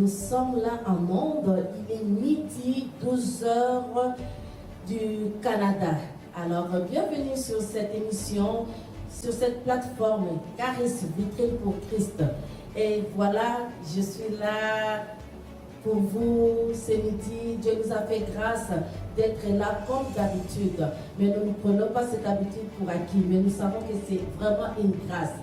nous sommes là en monde, il est midi 12h du Canada. Alors, bienvenue sur cette émission, sur cette plateforme Charis Vitrine pour Christ. Et voilà, je suis là pour vous ce midi. Dieu nous a fait grâce d'être là comme d'habitude. Mais nous ne prenons pas cette habitude pour acquis, mais nous savons que c'est vraiment une grâce.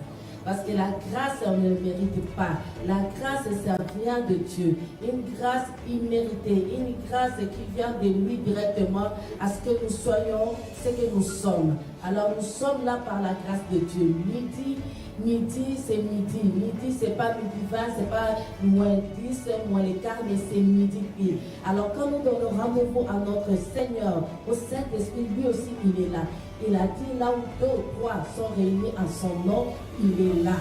Parce que la grâce, on ne le mérite pas. La grâce, ça vient de Dieu. Une grâce imméritée, une grâce qui vient de lui directement à ce que nous soyons ce que nous sommes. Alors nous sommes là par la grâce de Dieu. Midi, c'est midi. Midi, c'est pas midi 20, c'est pas moins 10, moins les quarts, mais c'est midi pile. Alors quand nous donnons rendez-vous à notre Seigneur, au Saint-Esprit, lui aussi, il est là. Il a dit là où 2 ou 3 sont réunis en son nom, il est là.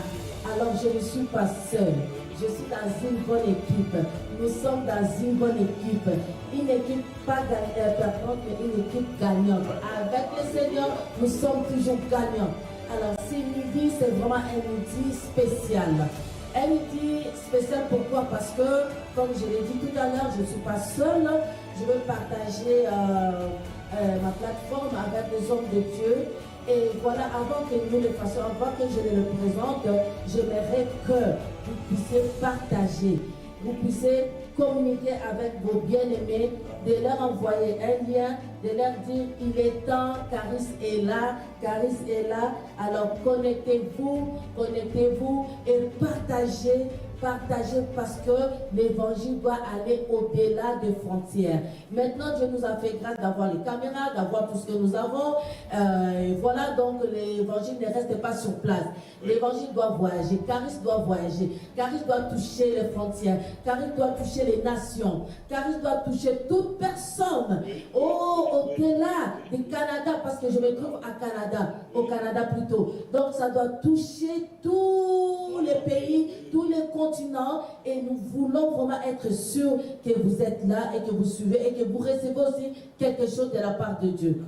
Alors je ne suis pas seule. Je suis dans une bonne équipe. Nous sommes dans une bonne équipe. Une équipe pas perdante, mais une équipe gagnante. Avec le Seigneur, nous sommes toujours gagnants. Alors ce midi, c'est vraiment un midi spécial. Un midi spécial pourquoi? Parce que, comme je l'ai dit tout à l'heure, je ne suis pas seule. Je veux partager ma plateforme avec les hommes de Dieu. Et voilà, avant que nous le fassions, avant que je le présente, j'aimerais que vous puissiez partager, vous puissiez communiquer avec vos bien-aimés, de leur envoyer un lien, de leur dire il est temps, Charis est là, Charis est là. Alors connectez-vous et partagez parce que l'évangile doit aller au-delà des frontières. Maintenant, Dieu nous a fait grâce d'avoir les caméras, d'avoir tout ce que nous avons. Et voilà, donc l'évangile ne reste pas sur place. L'évangile doit voyager, Charis doit voyager, Charis doit toucher les frontières, Charis doit toucher les nations, Charis doit toucher toute personne. Au-delà du Canada, parce que je me trouve au Canada plutôt. Donc ça doit toucher tous les pays, tous les continents, et nous voulons vraiment être sûrs que vous êtes là et que vous suivez et que vous recevez aussi quelque chose de la part de Dieu.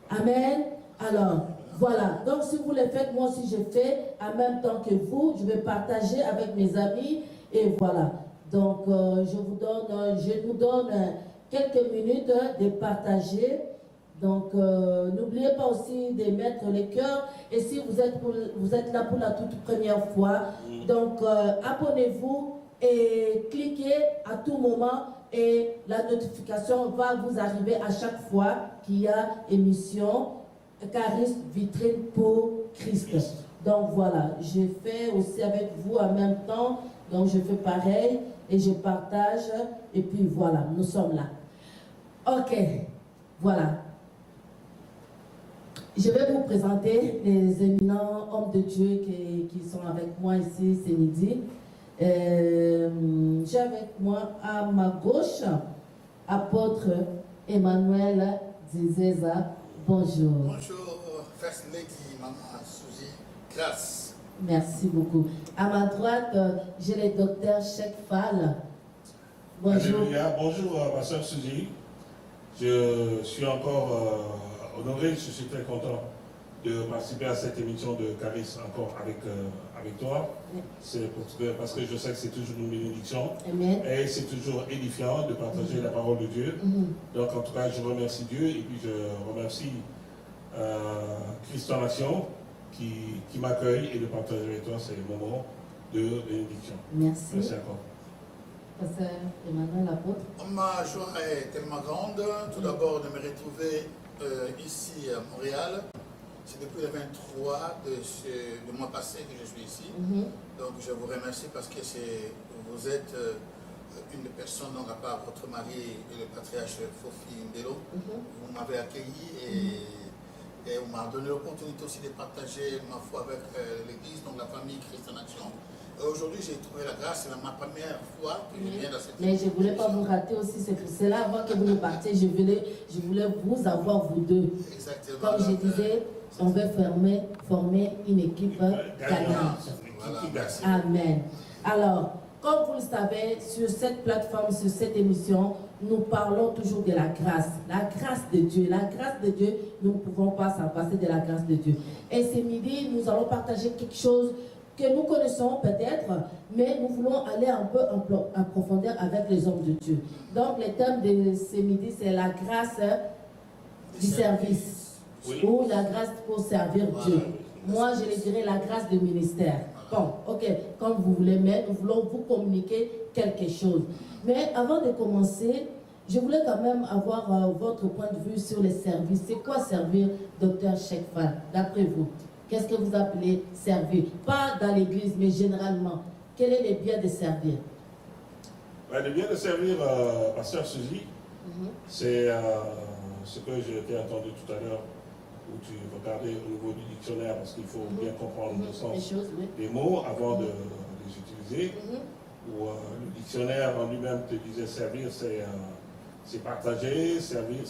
Amen. Alors, voilà. Donc si vous le faites, moi aussi je fais en même temps que vous. Je vais partager avec mes amis et voilà. Donc je nous donne quelques minutes de partager. Donc, n'oubliez pas aussi de mettre les cœurs. Et si vous êtes là pour la toute première fois, donc abonnez-vous et cliquez à tout moment et la notification va vous arriver à chaque fois qu'il y a émission Charis Vitrine pour Christ. Donc voilà, je fais aussi avec vous en même temps. Donc je fais pareil et je partage. Et puis voilà, nous sommes là. Ok, voilà. Je vais vous présenter les éminents hommes de Dieu qui sont avec moi ici ce midi. J'ai avec moi à ma gauche, apôtre Emmanuel Dizeza. Bonjour. Bonjour, First Lady, Maman Suzy, grâce. Merci beaucoup. À ma droite, j'ai le docteur Cheikh Fall. Bonjour. Alléluia. Bonjour, ma soeur Suzy. Je suis encore honoré, je suis très content de participer à cette émission de Charis encore avec toi. C'est parce que je sais que c'est toujours une bénédiction. Amen. Et c'est toujours édifiant de partager la parole de Dieu. Donc en tout cas, je remercie Dieu et puis je remercie Christ en Action qui m'accueille et de partager avec toi ces moments de bénédiction. Merci. Merci encore. Pasteur Emmanuel, l'apôtre. Ma joie est tellement grande, tout d'abord de me retrouver ici à Montréal. C'est depuis le 23 de mois passé que je suis ici. Donc je vous remercie parce que vous êtes une des personnes, donc à part votre mari et le patriarche Fofi Ndelo. Vous m'avez accueilli et on m'a donné l'opportunité aussi de partager ma foi avec l'église, donc la famille Christ en Action. Aujourd'hui, j'ai trouvé la grâce, c'est ma première fois que je viens dans cette Mais je ne voulais pas vous rater aussi, c'est pour cela, avant que vous ne partiez, je voulais vous avoir, vous deux. Exactement. Comme je disais, on veut former une équipe gagnante. Voilà. Amen. Alors, comme vous le savez, sur cette plateforme, sur cette émission, nous parlons toujours de la grâce. La grâce de Dieu. La grâce de Dieu, nous ne pouvons pas s'en passer de la grâce de Dieu. Et ce midi, nous allons partager quelque chose que nous connaissons peut-être, mais nous voulons aller un peu en profondeur avec les hommes de Dieu. Donc, le thème de ce midi, c'est la grâce du service, Oui. ou la grâce pour servir Dieu. Moi, je les dirais la grâce du ministère. Bon, ok, comme vous voulez, mais nous voulons vous communiquer quelque chose. Mais avant de commencer, je voulais quand même avoir votre point de vue sur les services. C'est quoi servir, docteur Chekfal, d'après vous? Qu'est-ce que vous appelez servir? Pas dans l'église, mais généralement. Quel est le bien de servir? Le bien de servir, pasteur Suzy, c'est ce que j'ai entendu tout à l'heure, où tu regardais au niveau du dictionnaire, parce qu'il faut bien comprendre le sens des mots avant de les utiliser. Où le dictionnaire en lui-même te disait servir, c'est partager, servir,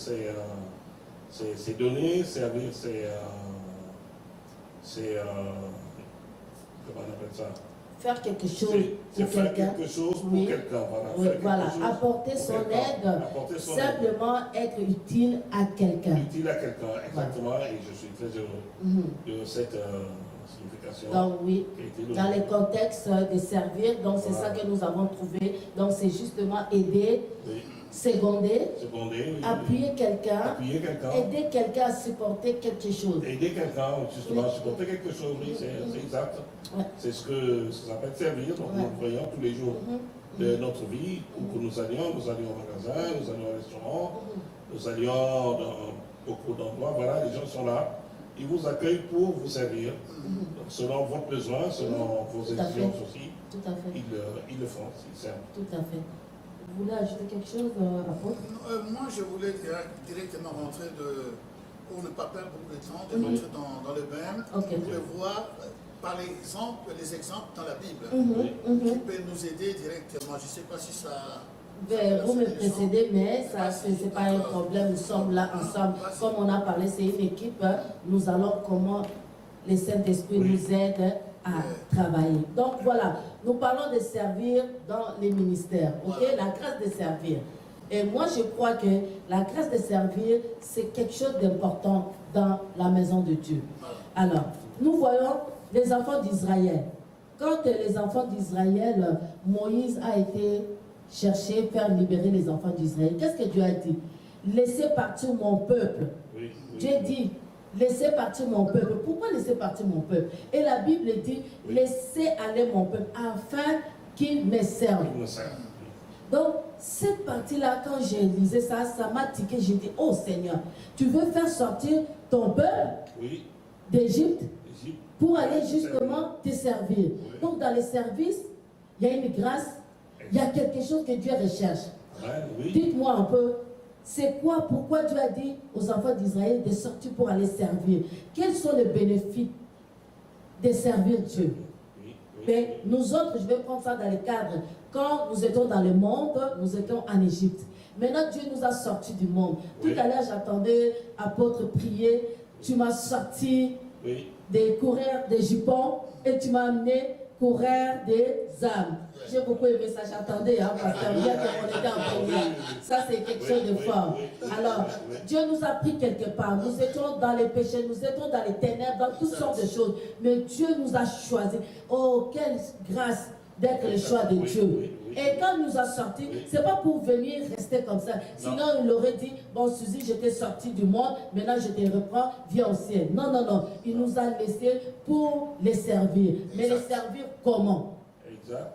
c'est donner, servir, c'est comment on appelle ça? Faire quelque chose C'est pour faire quelqu'un. quelque chose pour quelqu'un. Voilà, Oui, voilà. Apporter son aide, simplement être utile à quelqu'un. Utile à quelqu'un, exactement. Voilà. Et je suis très heureux de cette signification. Donc oui, dans les contextes de servir, donc c'est ça que nous avons trouvé. Donc c'est justement aider, seconder, appuyer quelqu'un, aider quelqu'un à supporter quelque chose. Aider quelqu'un, justement, à supporter quelque chose, oui, c'est exact. C'est ce que ça s'appelle servir. Donc nous le voyons tous les jours de notre vie, où nous allions au magasin, nous allions au restaurant, nous allions dans beaucoup d'endroits. Voilà, les gens sont là. Ils vous accueillent pour vous servir. Donc, selon votre besoin, selon vos exigences aussi, tout à fait. Ils le font, ils servent. Tout à fait. Vous voulez ajouter quelque chose, apôtre? Moi, je voulais directement rentrer pour ne pas perdre beaucoup de temps, de rentrer dans le bain, pour le voir par l'exemple, les exemples dans la Bible, qui peut nous aider directement. Je ne sais pas si ça... Vous me précédez, mais ça, ce n'est pas un problème. Nous sommes là ensemble. Comme on a parlé, c'est une équipe. Nous allons comment le Saint-Esprit nous aide à travailler. Donc voilà, nous parlons de servir dans les ministères. Ok, la grâce de servir. Et moi, je crois que la grâce de servir, c'est quelque chose d'important dans la maison de Dieu. Alors, nous voyons les enfants d'Israël. Quand les enfants d'Israël, Moïse a été chercher, faire libérer les enfants d'Israël. Qu'est-ce que Dieu a dit? Laissez partir mon peuple. Dieu dit, laissez partir mon peuple. Pourquoi laisser partir mon peuple? Et la Bible dit, laissez aller mon peuple afin qu'il me serve. Donc, cette partie-là, quand j'ai lisé ça, ça m'a tiqué. J'ai dit, oh Seigneur, tu veux faire sortir ton peuple d'Égypte pour aller justement te servir. Donc, dans les services, il y a une grâce. Il y a quelque chose que Dieu recherche. Dites-moi un peu, c'est quoi, pourquoi Dieu a dit aux enfants d'Israël de sortir pour aller servir? Quels sont les bénéfices de servir Dieu? Mais nous autres, je vais prendre ça dans le cadre. Quand nous étions dans le monde, nous étions en Égypte. Maintenant, Dieu nous a sortis du monde. Tout à l'heure, j'attendais apôtre prier. Tu m'as sorti des coureurs, des jupons, et tu m'as amené courir des âmes. J'ai beaucoup aimé ça, j'attendais, parce qu'on était en première. Ça, c'est quelque chose de fort. Alors, Dieu nous a pris quelque part. Nous étions dans les péchés, nous étions dans les ténèbres, dans toutes sortes de choses. Mais Dieu nous a choisis. Oh, quelle grâce d'être le choix de Dieu. Et quand il nous a sortis, ce n'est pas pour venir rester comme ça. Sinon, il aurait dit, bon, Suzy, je t'ai sorti du monde, maintenant je te reprends, viens au ciel. Non, non, non. Il nous a laissés pour les servir. Mais les servir comment?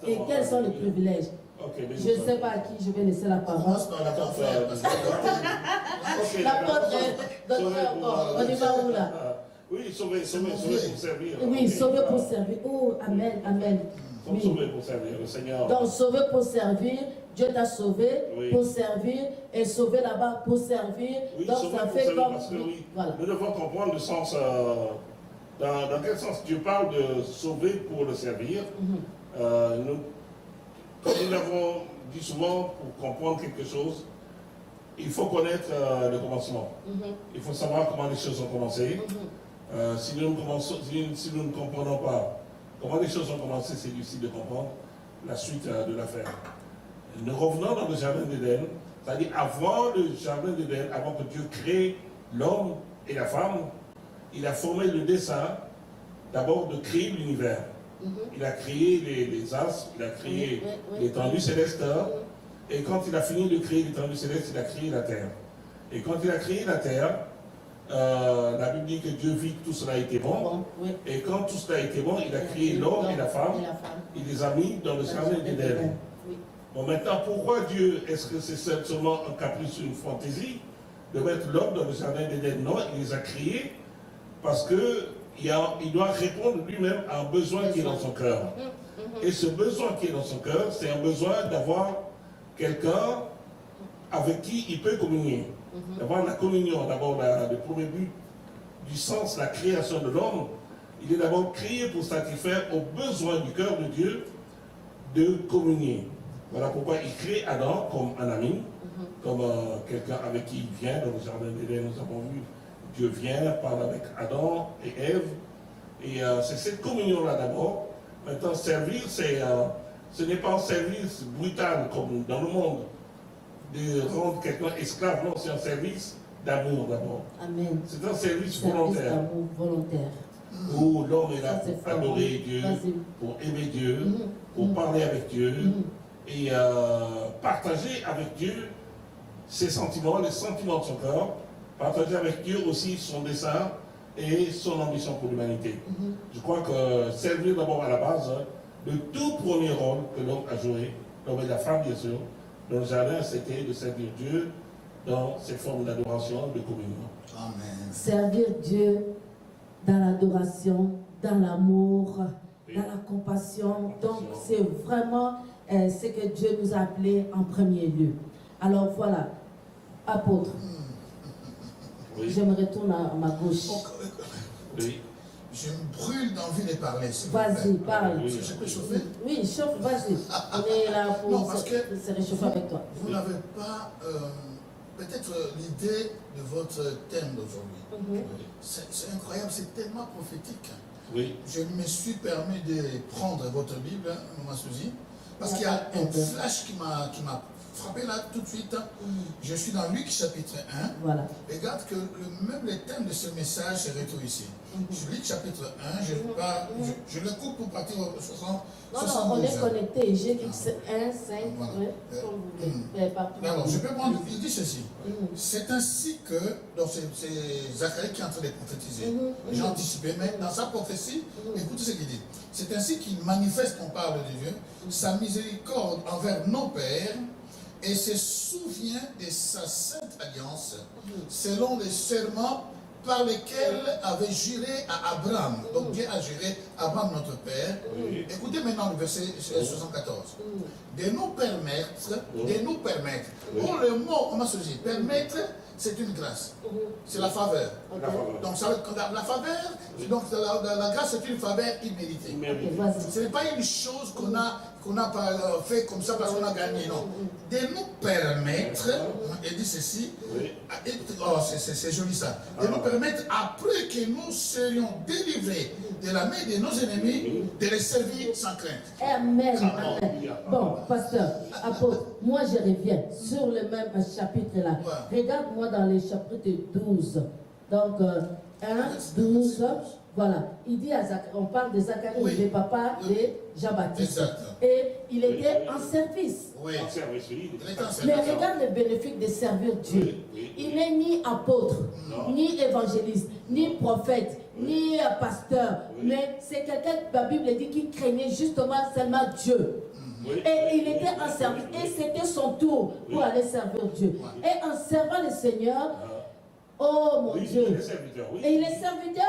Et quels sont les privilèges? Je ne sais pas à qui je vais laisser la parole. L'apôtre, docteur, on y va où là? Oui, sauver pour servir. Oui, sauver pour servir. Oh, amen, amen. Oui. Sauver pour servir, le Seigneur. Donc, sauver pour servir, Dieu t'a sauvé pour servir, et sauver là-bas pour servir. Oui, donc, ça fait comme. Parce que, voilà. Nous devons comprendre le sens. Dans quel sens Dieu parle de sauver pour le servir. Comme nous l'avons dit souvent, pour comprendre quelque chose, il faut connaître le commencement. Il faut savoir comment les choses ont commencé. Si nous ne comprenons pas comment les choses ont commencé, c'est difficile de comprendre la suite de l'affaire. Nous revenons dans le jardin d'Éden, c'est-à-dire avant le jardin d'Éden, avant que Dieu crée l'homme et la femme, il a formé le dessein d'abord de créer l'univers. il a créé les astres, il a créé l'étendue céleste. Et quand il a fini de créer l'étendue céleste, il a créé la terre. Et quand il a créé la terre, la Bible dit que Dieu vit que tout cela était bon. Et quand tout cela était bon, il a créé l'homme et la femme. Il les a mis dans le jardin d'Éden. Bon, maintenant, pourquoi Dieu, est-ce que c'est seulement un caprice ou une fantaisie de mettre l'homme dans le jardin d'Éden? Non, il les a créés parce qu'il doit répondre lui-même à un besoin qui est dans son cœur. Et ce besoin qui est dans son cœur, c'est un besoin d'avoir quelqu'un avec qui il peut communier. D'avoir la communion, d'abord le premier but du sens, la création de l'homme, il est d'abord créé pour satisfaire aux besoins du cœur de Dieu de communier. Voilà pourquoi il crée Adam comme un ami, comme quelqu'un avec qui il vient. Dans le jardin d'Éden, nous avons vu, Dieu vient, parle avec Adam et Ève. Et c'est cette communion-là d'abord. Maintenant, servir, ce n'est pas un service brutal comme dans le monde, de rendre quelqu'un esclave. Non, c'est un service d'amour d'abord. Amen. C'est un service volontaire. D'amour volontaire. Où l'homme est là pour adorer Dieu, pour aimer Dieu, pour parler avec Dieu et partager avec Dieu ses sentiments, les sentiments de son cœur, partager avec Dieu aussi son dessein et son ambition pour l'humanité. Je crois que servir d'abord à la base, le tout premier rôle que l'homme a joué, l'homme et la femme bien sûr, dans le jardin, c'était de servir Dieu dans cette forme d'adoration, de communion. Amen. Servir Dieu dans l'adoration, dans l'amour, dans la compassion. Donc, c'est vraiment ce que Dieu nous a appelés en premier lieu. Alors voilà, apôtre. Je me retourne à ma gauche. Oui. Je me brûle d'envie de parler. Vas-y, parle. Je peux chauffer? Oui, chauffe, vas-y. On est là pour se réchauffer avec toi. Vous n'avez pas peut-être l'idée de votre thème d'aujourd'hui. C'est incroyable, c'est tellement prophétique. Oui. Je me suis permis de prendre votre Bible, Maman Suzy, parce qu'il y a un flash qui m'a frappé là tout de suite. Je suis dans Luc chapitre 1. Voilà. Regarde que même le thème de ce message se retrouve ici. Luc chapitre 1, je le coupe pour partir au 60. Non, on est connecté. J'ai Luc 1, 5, voilà. Comme vous voulez. Alors, je peux prendre, il dit ceci. C'est ainsi que, donc c'est Zacharie qui est en train de prophétiser. J'ai anticipé, mais dans sa prophétie, écoutez ce qu'il dit. C'est ainsi qu'il manifeste, on parle de Dieu, sa miséricorde envers nos pères, et se souvient de sa sainte alliance, selon les serments par lesquels avait juré à Abraham. Donc Dieu a juré à Abraham, notre père. Écoutez maintenant le verset 74. De nous permettre. Oh, le mot, comment se dit? Permettre, c'est une grâce. C'est la faveur. Donc la faveur, donc la grâce, c'est une faveur imméritée. Ce n'est pas une chose qu'on a fait comme ça parce qu'on a gagné, non. De nous permettre, il dit ceci, oh, c'est joli ça, de nous permettre, après que nous serions délivrés de la main de nos ennemis, de les servir sans crainte. Amen. Bon, pasteur, apôtre, moi je reviens sur le même chapitre-là. Regarde-moi dans les chapitres 12. Donc, 1, 12, voilà. Il dit à Zacharie, on parle de Zacharie, le papa de Jean-Baptiste. Et il était en service. Mais regarde le bénéfice de servir Dieu. Il n'est ni apôtre, ni évangéliste, ni prophète, ni pasteur. Mais c'est quelqu'un, la Bible dit, qui craignait justement seulement Dieu. Et il était en service. Et c'était son tour pour aller servir Dieu. Et en servant le Seigneur, oh mon Dieu. Et il est serviteur.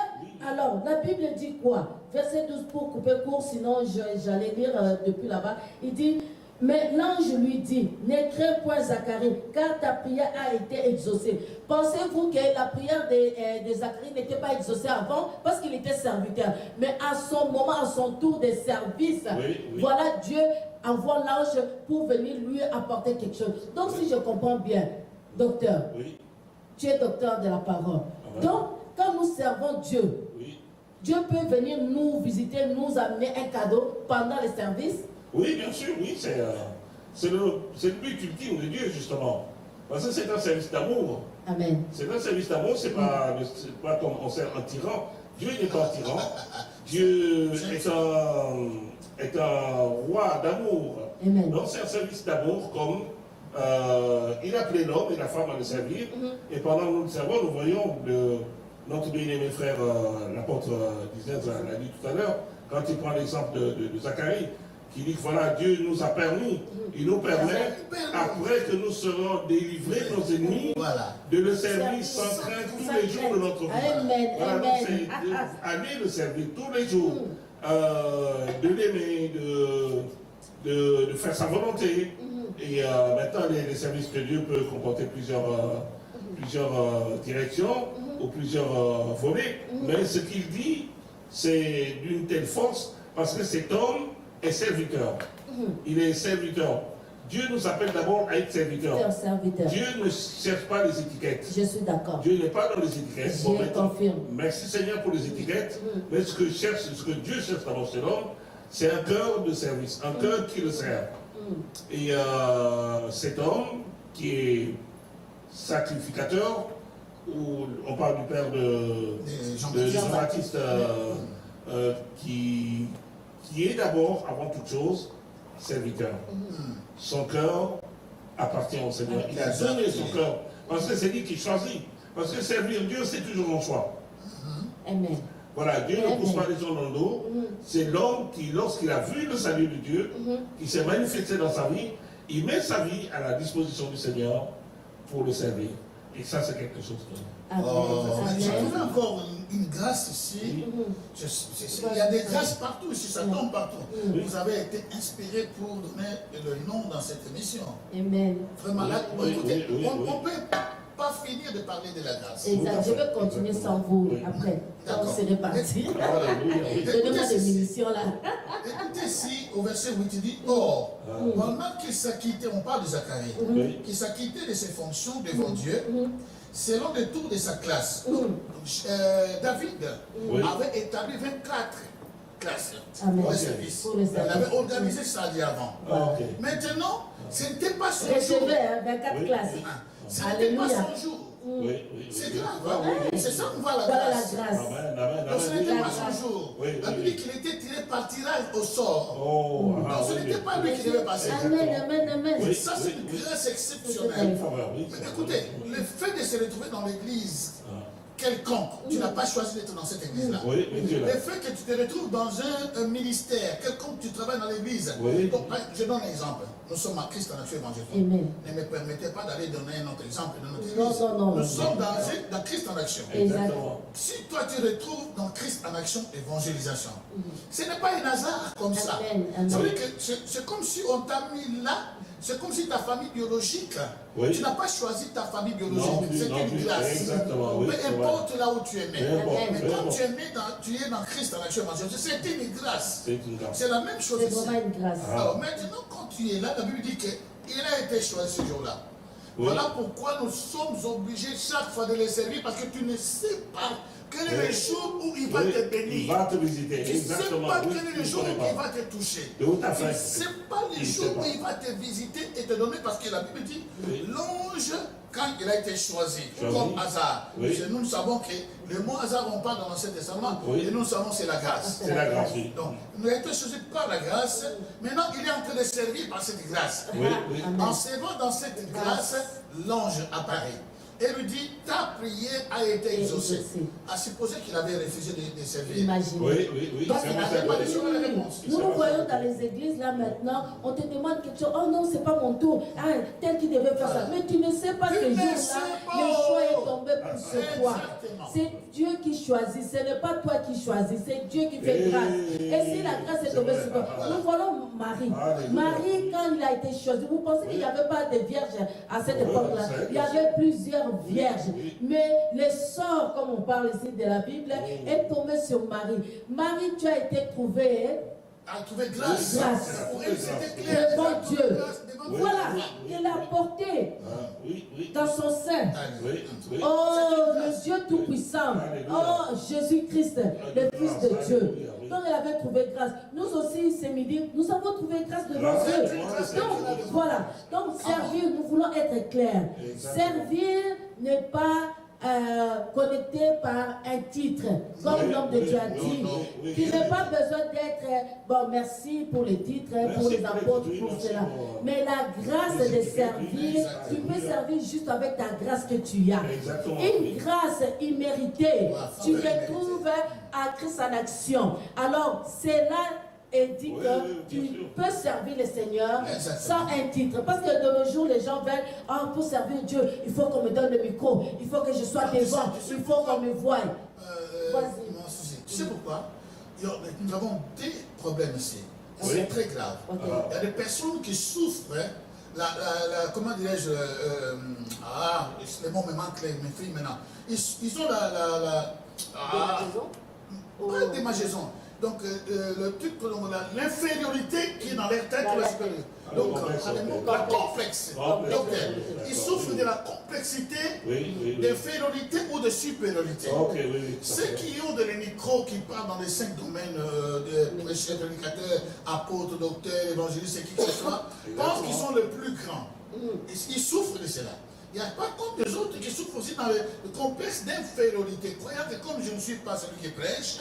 Alors, la Bible dit quoi? Verset 12 pour couper court, sinon j'allais lire depuis là-bas. Il dit, mais l'ange lui dit, ne crains point Zacharie, car ta prière a été exaucée. Pensez-vous que la prière de Zacharie n'était pas exaucée avant parce qu'il était serviteur? Mais à son moment, à son tour de service, voilà, Dieu envoie l'ange pour venir lui apporter quelque chose. Donc, si je comprends bien, docteur, tu es docteur de la parole. Donc, quand nous servons Dieu, Dieu peut venir nous visiter, nous amener un cadeau pendant le service. Oui, bien sûr, oui. C'est le but ultime de Dieu, justement. Parce que c'est un service d'amour. Amen. C'est un service d'amour, c'est pas comme on sert un tyran Dieu n'est pas tyran. Dieu est un roi d'amour. Donc c'est un service d'amour comme il a appelé l'homme et la femme à le servir. Et pendant que nous le servons, nous voyons notre bien-aimé frère, l'apôtre Disney l'a dit tout à l'heure, quand il prend l'exemple de Zacharie, qui dit que voilà, Dieu nous a permis, il nous permet, après que nous serons délivrés de nos ennemis, de le servir sans crainte tous les jours de notre vie. Voilà, donc c'est d'aller le servir tous les jours, de l'aimer, de faire sa volonté. Et maintenant, les services que Dieu peut comporter plusieurs directions ou plusieurs volets. Mais ce qu'il dit, c'est d'une telle force, parce que cet homme est serviteur. Il est serviteur. Dieu nous appelle d'abord à être serviteur. Dieu ne cherche pas les étiquettes. Je suis d'accord. Dieu n'est pas dans les étiquettes. Je confirme. Merci Seigneur pour les étiquettes. Mais ce que Dieu cherche d'abord chez l'homme, c'est un cœur de service, un cœur qui le sert. Et cet homme qui est sacrificateur, où on parle du père de Jean-Baptiste, qui est d'abord, avant toute chose, serviteur. Son cœur appartient au Seigneur. Il a donné son cœur. Parce que c'est lui qui choisit. Parce que servir Dieu, c'est toujours un choix. Amen. Voilà, Dieu ne pousse pas les gens dans le dos. C'est l'homme qui, lorsqu'il a vu le salut de Dieu, qui s'est manifesté dans sa vie, il met sa vie à la disposition du Seigneur pour le servir. Et ça, c'est quelque chose de... Je trouve encore une grâce ici. Il y a des grâces partout ici, ça tombe partout. Vous avez été inspiré pour donner le nom dans cette émission. Amen. Vraiment, là, écoutez, on ne peut pas finir de parler de la grâce. Exact. Je vais continuer sans vous après. Quand on serait parti. Donnez-moi des munitions là. Écoutez ici, au verset 8, il dit, or, pendant qu'il s'acquittait, on parle de Zacharie, qu'il s'acquittait de ses fonctions devant Dieu, selon le tour de sa classe. David avait établi 24 classes pour le service. Il avait organisé ça avant. Maintenant, ce n'était pas son jour. 24 classes. Ce n'était pas son jour. C'est grave. C'est ça qu'on voit la grâce. Donc ce n'était pas son jour. La Bible dit qu'il était tiré par tirage au sort. Donc ce n'était pas lui qui devait passer. Amen. Ça, c'est une grâce exceptionnelle. Mais écoutez, le fait de se retrouver dans l'église quelconque, tu n'as pas choisi d'être dans cette église-là. Le fait que tu te retrouves dans un ministère, quelconque tu travailles dans l'église. Donc, je donne un exemple. Nous sommes à Christ en action évangélique. Ne me permettez pas d'aller donner un autre exemple de notre église. Nous sommes dans Christ en action. Si toi tu retrouves dans Christ en action évangélisation, ce n'est pas un hasard comme ça. C'est comme si on t'a mis là. C'est comme si ta famille biologique, tu n'as pas choisi ta famille biologique, c'est une grâce. Peu importe là où tu es né. Mais comme tu es né, tu es dans Christ en action évangélique, c'est une grâce. C'est la même chose ici. C'est vraiment une grâce. Alors maintenant, quand tu es là, la Bible dit qu'il a été choisi ce jour-là. Voilà pourquoi nous sommes obligés chaque fois de les servir, parce que tu ne sais pas quel est le jour où il va te bénir. Il va te visiter. Tu ne sais pas quel est le jour où il va te toucher. Tu ne sais pas le jour où il va te visiter et te donner, parce que la Bible dit, l'ange, quand il a été choisi, comme hasard, nous savons que le mot hasard, on parle dans l'Ancien Testament, et nous savons que c'est la grâce. C'est la grâce, Donc, nous avons été choisis par la grâce, maintenant il est en train de servir par cette grâce. En servant dans cette grâce, l'ange apparaît. Et lui dit, ta prière a été exaucée. À supposer qu'il avait refusé de servir. Imaginez. Donc il n'avait pas reçu la réponse. Nous nous voyons dans les églises là maintenant, on te demande quelque chose, oh non, c'est pas mon tour, tel qui devait faire ça. Mais tu ne sais pas que jour-là, le choix est tombé pour ce toi. C'est Dieu qui choisit, ce n'est pas toi qui choisis, c'est Dieu qui fait grâce. Et si la grâce est tombée sur toi, nous voyons Marie. Marie, quand il a été choisi, vous pensez qu'il n'y avait pas de vierges à cette époque-là? Il y avait plusieurs vierges. Mais le sort, comme on parle ici de la Bible, est tombé sur Marie. Marie, tu as été trouvée. A trouvé grâce. Pour elle, c'était clair. Devant Dieu. Voilà, il l'a porté dans son sein. Oh, le Dieu Tout-Puissant. Oh, Jésus-Christ, le Fils de Dieu. Donc, elle avait trouvé grâce. Nous aussi, ce midi, nous avons trouvé grâce devant Dieu. Donc, voilà. Donc, servir, nous voulons être clairs. Servir n'est pas connecté par un titre, comme l'homme de Dieu a dit. Tu n'as pas besoin d'être, bon, merci pour les titres, pour les apôtres, pour cela. Mais la grâce de servir, tu peux servir juste avec ta grâce que tu as. Une grâce imméritée. Tu te trouves à Christ en action. Alors, c'est là. Et dit que tu peux servir le Seigneur sans un titre. Parce que de nos jours, les gens veulent, pour servir Dieu, il faut qu'on me donne le micro, il faut que je sois devant, il faut qu'on me voie. Vas-y. Tu sais pourquoi? Nous avons des problèmes ici. C'est très grave. Il y a des personnes qui souffrent. Comment dirais-je? Les mots me manquent, mes filles maintenant. Ils ont pas de démangeaison. Donc, le truc, l'infériorité qui est dans leur tête, donc, la complexe. Donc, ils souffrent de la complexité, d'infériorité ou de supériorité. Ceux qui ont des micros, qui parlent dans les 5 domaines de prêcheurs, prédicateurs, apôtres, docteurs, évangélistes, et qui que ce soit, pensent qu'ils sont les plus grands. Ils souffrent de cela. Il n'y a pas comme des autres qui souffrent aussi dans le complexe d'infériorité, croyant que comme je ne suis pas celui qui prêche,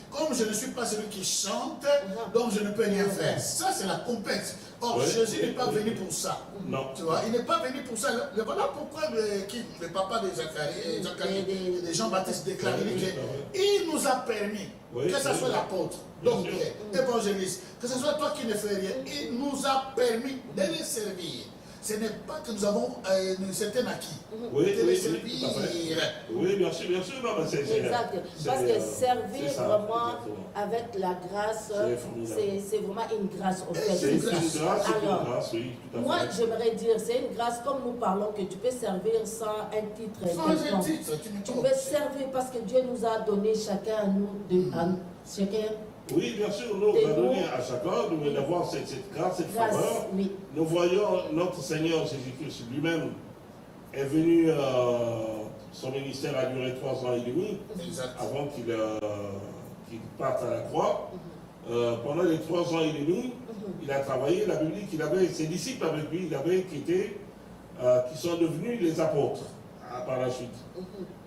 comme je ne suis pas celui qui chante, donc je ne peux rien faire. Ça, c'est la complexe. Or, Jésus n'est pas venu pour ça. Non. Tu vois, il n'est pas venu pour ça. Voilà pourquoi le papa de Zacharie et Jean-Baptiste déclarent il nous a permis, que ce soit l'apôtre, donc évangéliste, que ce soit toi qui ne fais rien, il nous a permis de les servir. Ce n'est pas que nous avons un certain acquis. De les servir. Oui, bien sûr, non, mais c'est exact. Parce que servir vraiment avec la grâce, c'est vraiment une grâce au fait. C'est une grâce, oui, tout à fait. Moi, j'aimerais dire, c'est une grâce comme nous parlons, que tu peux servir sans un titre. Sans un titre, tu peux servir parce que Dieu nous a donné chacun à nous, chacun. Oui, bien sûr, nous a donné à chacun d'avoir cette grâce, cette faveur. Nous voyons notre Seigneur Jésus-Christ lui-même est venu, son ministère a duré 3 ans et demi, avant qu'il parte à la croix. Pendant les 3 ans et demi, il a travaillé, la Bible dit qu'il avait ses disciples avec lui, qui sont devenus les apôtres par la suite.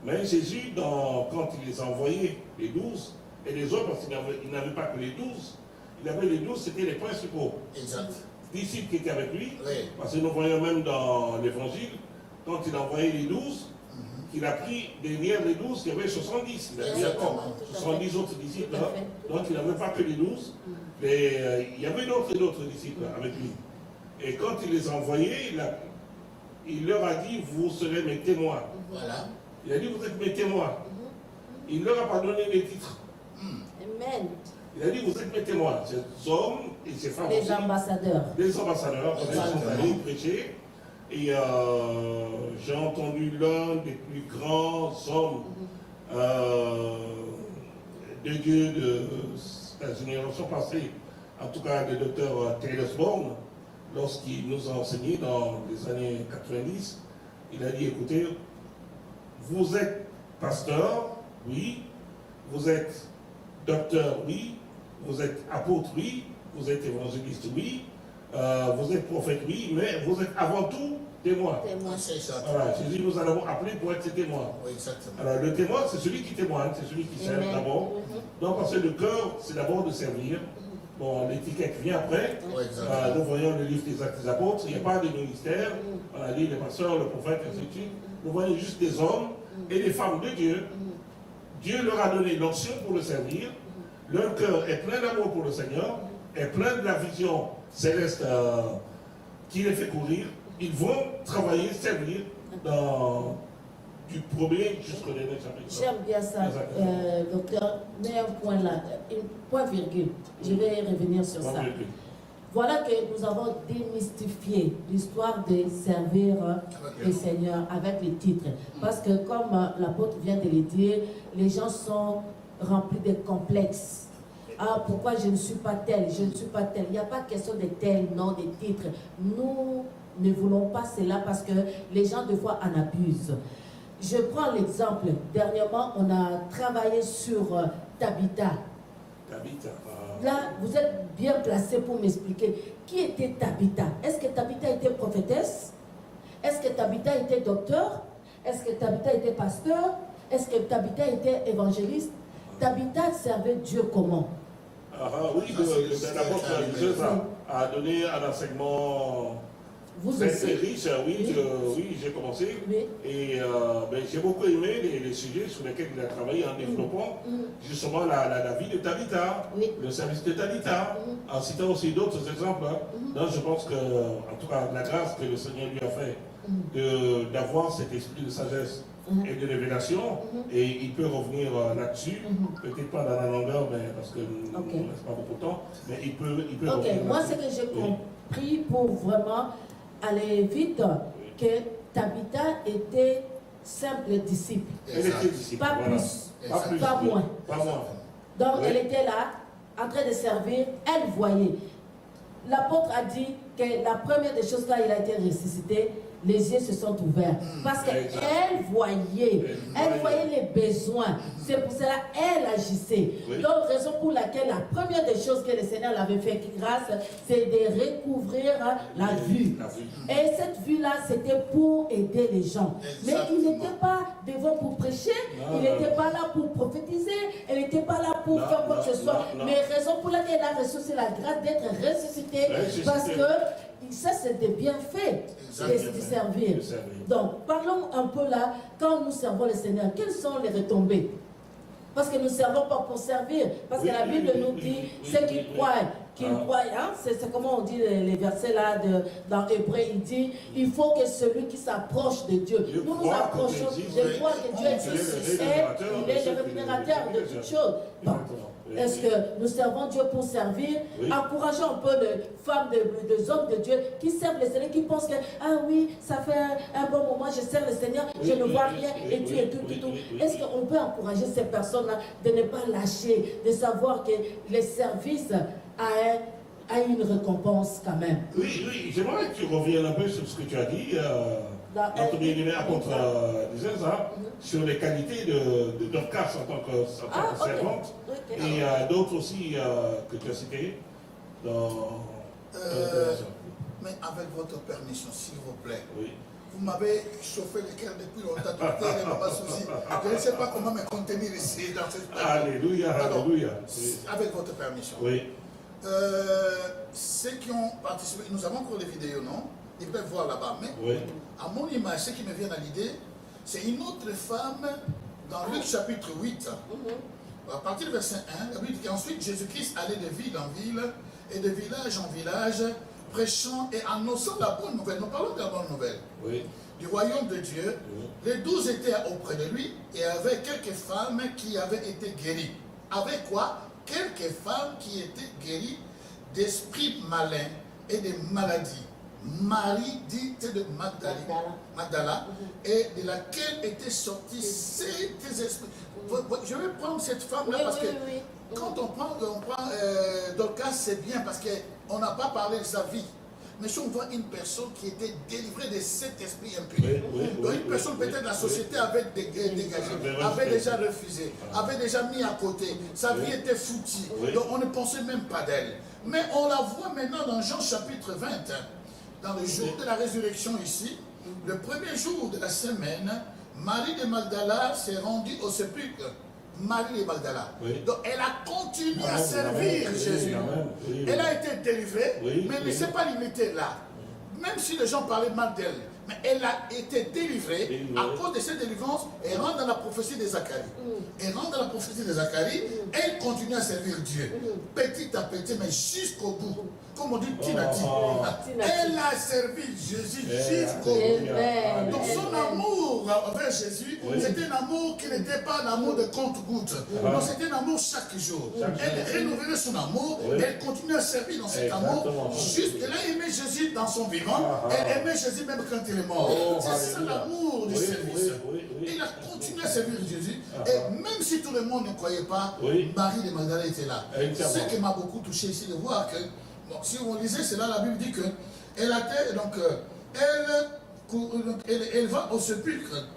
Mais Jésus, quand il les a envoyés, les 12, et les autres, parce qu'il n'avait pas que les 12, il avait les 12, c'était les principaux disciples qui étaient avec lui, parce que nous voyons même dans l'évangile, quand il a envoyé les 12, qu'il a pris derrière les 12, il y avait 70, il a pris encore 70 autres disciples, donc il n'avait pas que les 12, mais il y avait d'autres disciples avec lui. Et quand il les a envoyés, il leur a dit, vous serez mes témoins. Il a dit, vous êtes mes témoins. Il ne leur a pas donné les titres. Amen. Il a dit, vous êtes mes témoins, ces hommes et ces femmes. Les ambassadeurs. Les ambassadeurs, ils sont allés prêcher. Et j'ai entendu l'un des plus grands hommes de Dieu de la génération passée, en tout cas le docteur Taylor Bourne, lorsqu'il nous a enseigné dans les années 90, il a dit, écoutez, vous êtes pasteur, oui, vous êtes docteur, oui, vous êtes apôtre, oui, vous êtes évangéliste, oui, vous êtes prophète, oui, mais vous êtes avant tout témoin. Voilà, Jésus nous a appelés pour être ses témoins. Alors le témoin, c'est celui qui témoigne, c'est celui qui sert d'abord. Donc parce que le cœur, c'est d'abord de servir. Bon, l'étiquette vient après. Nous voyons le livre des Actes des Apôtres, il n'y a pas de ministère. On a dit le pasteur, le prophète, etc. Nous voyons juste des hommes et des femmes de Dieu. Dieu leur a donné l'onction pour le servir. Leur cœur est plein d'amour pour le Seigneur, est plein de la vision céleste qui les fait courir. Ils vont travailler, servir du premier jusqu'au dernier chapitre. J'aime bien ça, docteur. Mais un point là, point virgule. Je vais revenir sur ça. Voilà que nous avons démystifié l'histoire de servir le Seigneur avec les titres. Parce que comme l'apôtre vient de le dire, les gens sont remplis de complexes. Ah, pourquoi je ne suis pas tel, je ne suis pas tel. Il n'y a pas question de tel, non, des titres. Nous ne voulons pas cela parce que les gens, des fois, en abusent. Je prends l'exemple. Dernièrement, on a travaillé sur Tabitha. Là, vous êtes bien placé pour m'expliquer qui était Tabitha. Est-ce que Tabitha était prophétesse? Est-ce que Tabitha était docteur? Est-ce que Tabitha était pasteur? Est-ce que Tabitha était évangéliste? Tabitha servait Dieu comment? Oui, l'apôtre Jésus a donné un enseignement très riche. Oui, j'ai commencé. Oui. Et j'ai beaucoup aimé les sujets sur lesquels il a travaillé en développant justement la vie de Tabitha, le service de Tabitha, en citant aussi d'autres exemples. Donc je pense que, en tout cas, la grâce que le Seigneur lui a fait d'avoir cet esprit de sagesse et de révélation, et il peut revenir là-dessus, peut-être pas dans la longueur, mais parce que nous ne reste pas beaucoup de temps, mais il peut revenir. Moi, ce que j'ai compris pour vraiment aller vite, que Tabitha était simple disciple. Elle était disciple. Pas plus, pas moins. Donc elle était là, en train de servir, elle voyait. L'apôtre a dit que la première des choses, quand il a été ressuscité, les yeux se sont ouverts. Parce qu'elle voyait les besoins. C'est pour cela qu'elle agissait. Donc, raison pour laquelle la première des choses que le Seigneur l'avait fait grâce, c'est de recouvrir la vue. Et cette vue-là, c'était pour aider les gens. Mais il n'était pas devant pour prêcher, il n'était pas là pour prophétiser, il n'était pas là pour faire quoi que ce soit. Mais raison pour laquelle il a reçu, c'est la grâce d'être ressuscité. Parce que ça, c'est des bienfaits de servir. Donc, parlons un peu là, quand nous servons le Seigneur, quelles sont les retombées? Parce que nous ne servons pas pour servir. Parce que la Bible nous dit, ceux qui croient, hein, c'est comment on dit les versets là dans Hébreu, il dit, il faut que celui qui s'approche de Dieu, nous nous approchons, je crois que Dieu existe, il est le rémunérateur de toutes choses. Donc, est-ce que nous servons Dieu pour servir? Encourageons un peu de femmes, de hommes de Dieu qui servent le Seigneur, qui pensent que, ah oui, ça fait un bon moment, je sers le Seigneur, je ne vois rien, et tout, et tout, et tout. Est-ce qu'on peut encourager ces personnes-là de ne pas lâcher, de savoir que les services a une récompense quand même? Oui, j'aimerais que tu reviennes un peu sur ce que tu as dit. Notre bien-aimé apôtre disait ça, sur les qualités de Dorcas en tant que servante, et d'autres aussi que tu as cités. Mais avec votre permission, s'il vous plaît, vous m'avez chauffé le cœur depuis longtemps, il n'y a pas de souci. Je ne sais pas comment me contenir ici dans cette période. Alléluia, alléluia. Avec votre permission. Ceux qui ont participé, nous avons encore les vidéos, non? Ils peuvent voir là-bas. Mais à mon image, ce qui me vient à l'idée, c'est une autre femme dans Luc chapitre 8. À partir du verset 1, la Bible dit qu'ensuite Jésus-Christ allait de ville en ville et de village en village, prêchant et annonçant la bonne nouvelle. Nous parlons de la bonne nouvelle. Du royaume de Dieu. Les 12 étaient auprès de lui et avait quelques femmes qui avaient été guéries. Avec quoi? Quelques femmes qui étaient guéries d'esprits malins et de maladies. Marie dite de Magdala, et de laquelle étaient sortis ces esprits. Je vais prendre cette femme-là parce que quand on prend Dorcas, c'est bien parce qu'on n'a pas parlé de sa vie. Mais si on voit une personne qui était délivrée de cet esprit impur, donc une personne peut-être la société avait dégagé, avait déjà refusé, avait déjà mis à côté, sa vie était foutie, donc on ne pensait même pas d'elle. Mais on la voit maintenant dans Jean chapitre 20, dans le jour de la résurrection ici, le premier jour de la semaine, Marie de Magdala s'est rendue au sépulcre. Marie de Magdala. Donc elle a continué à servir Jésus. Elle a été délivrée, mais elle ne s'est pas limitée là. Même si les gens parlaient mal d'elle, mais elle a été délivrée à cause de cette délivrance. Elle rentre dans la prophétie de Zacharie. Elle rentre dans la prophétie de Zacharie. Elle continue à servir Dieu. Petit à petit, mais jusqu'au bout. Comme on dit, Tinati. Elle a servi Jésus jusqu'au bout. Donc son amour envers Jésus, c'était un amour qui n'était pas un amour de compte-goutte. Non, c'était un amour chaque jour. Elle renouvelait son amour. Elle continue à servir dans cet amour. Elle a aimé Jésus dans son vivant. Elle aimait Jésus même quand il est mort. C'est ça l'amour du service. Il a continué à servir Jésus. Et même si tout le monde ne croyait pas, Marie de Magdala était là. Ce qui m'a beaucoup touché ici de voir que, bon, si on lisait cela, la Bible dit que elle va au sépulcre.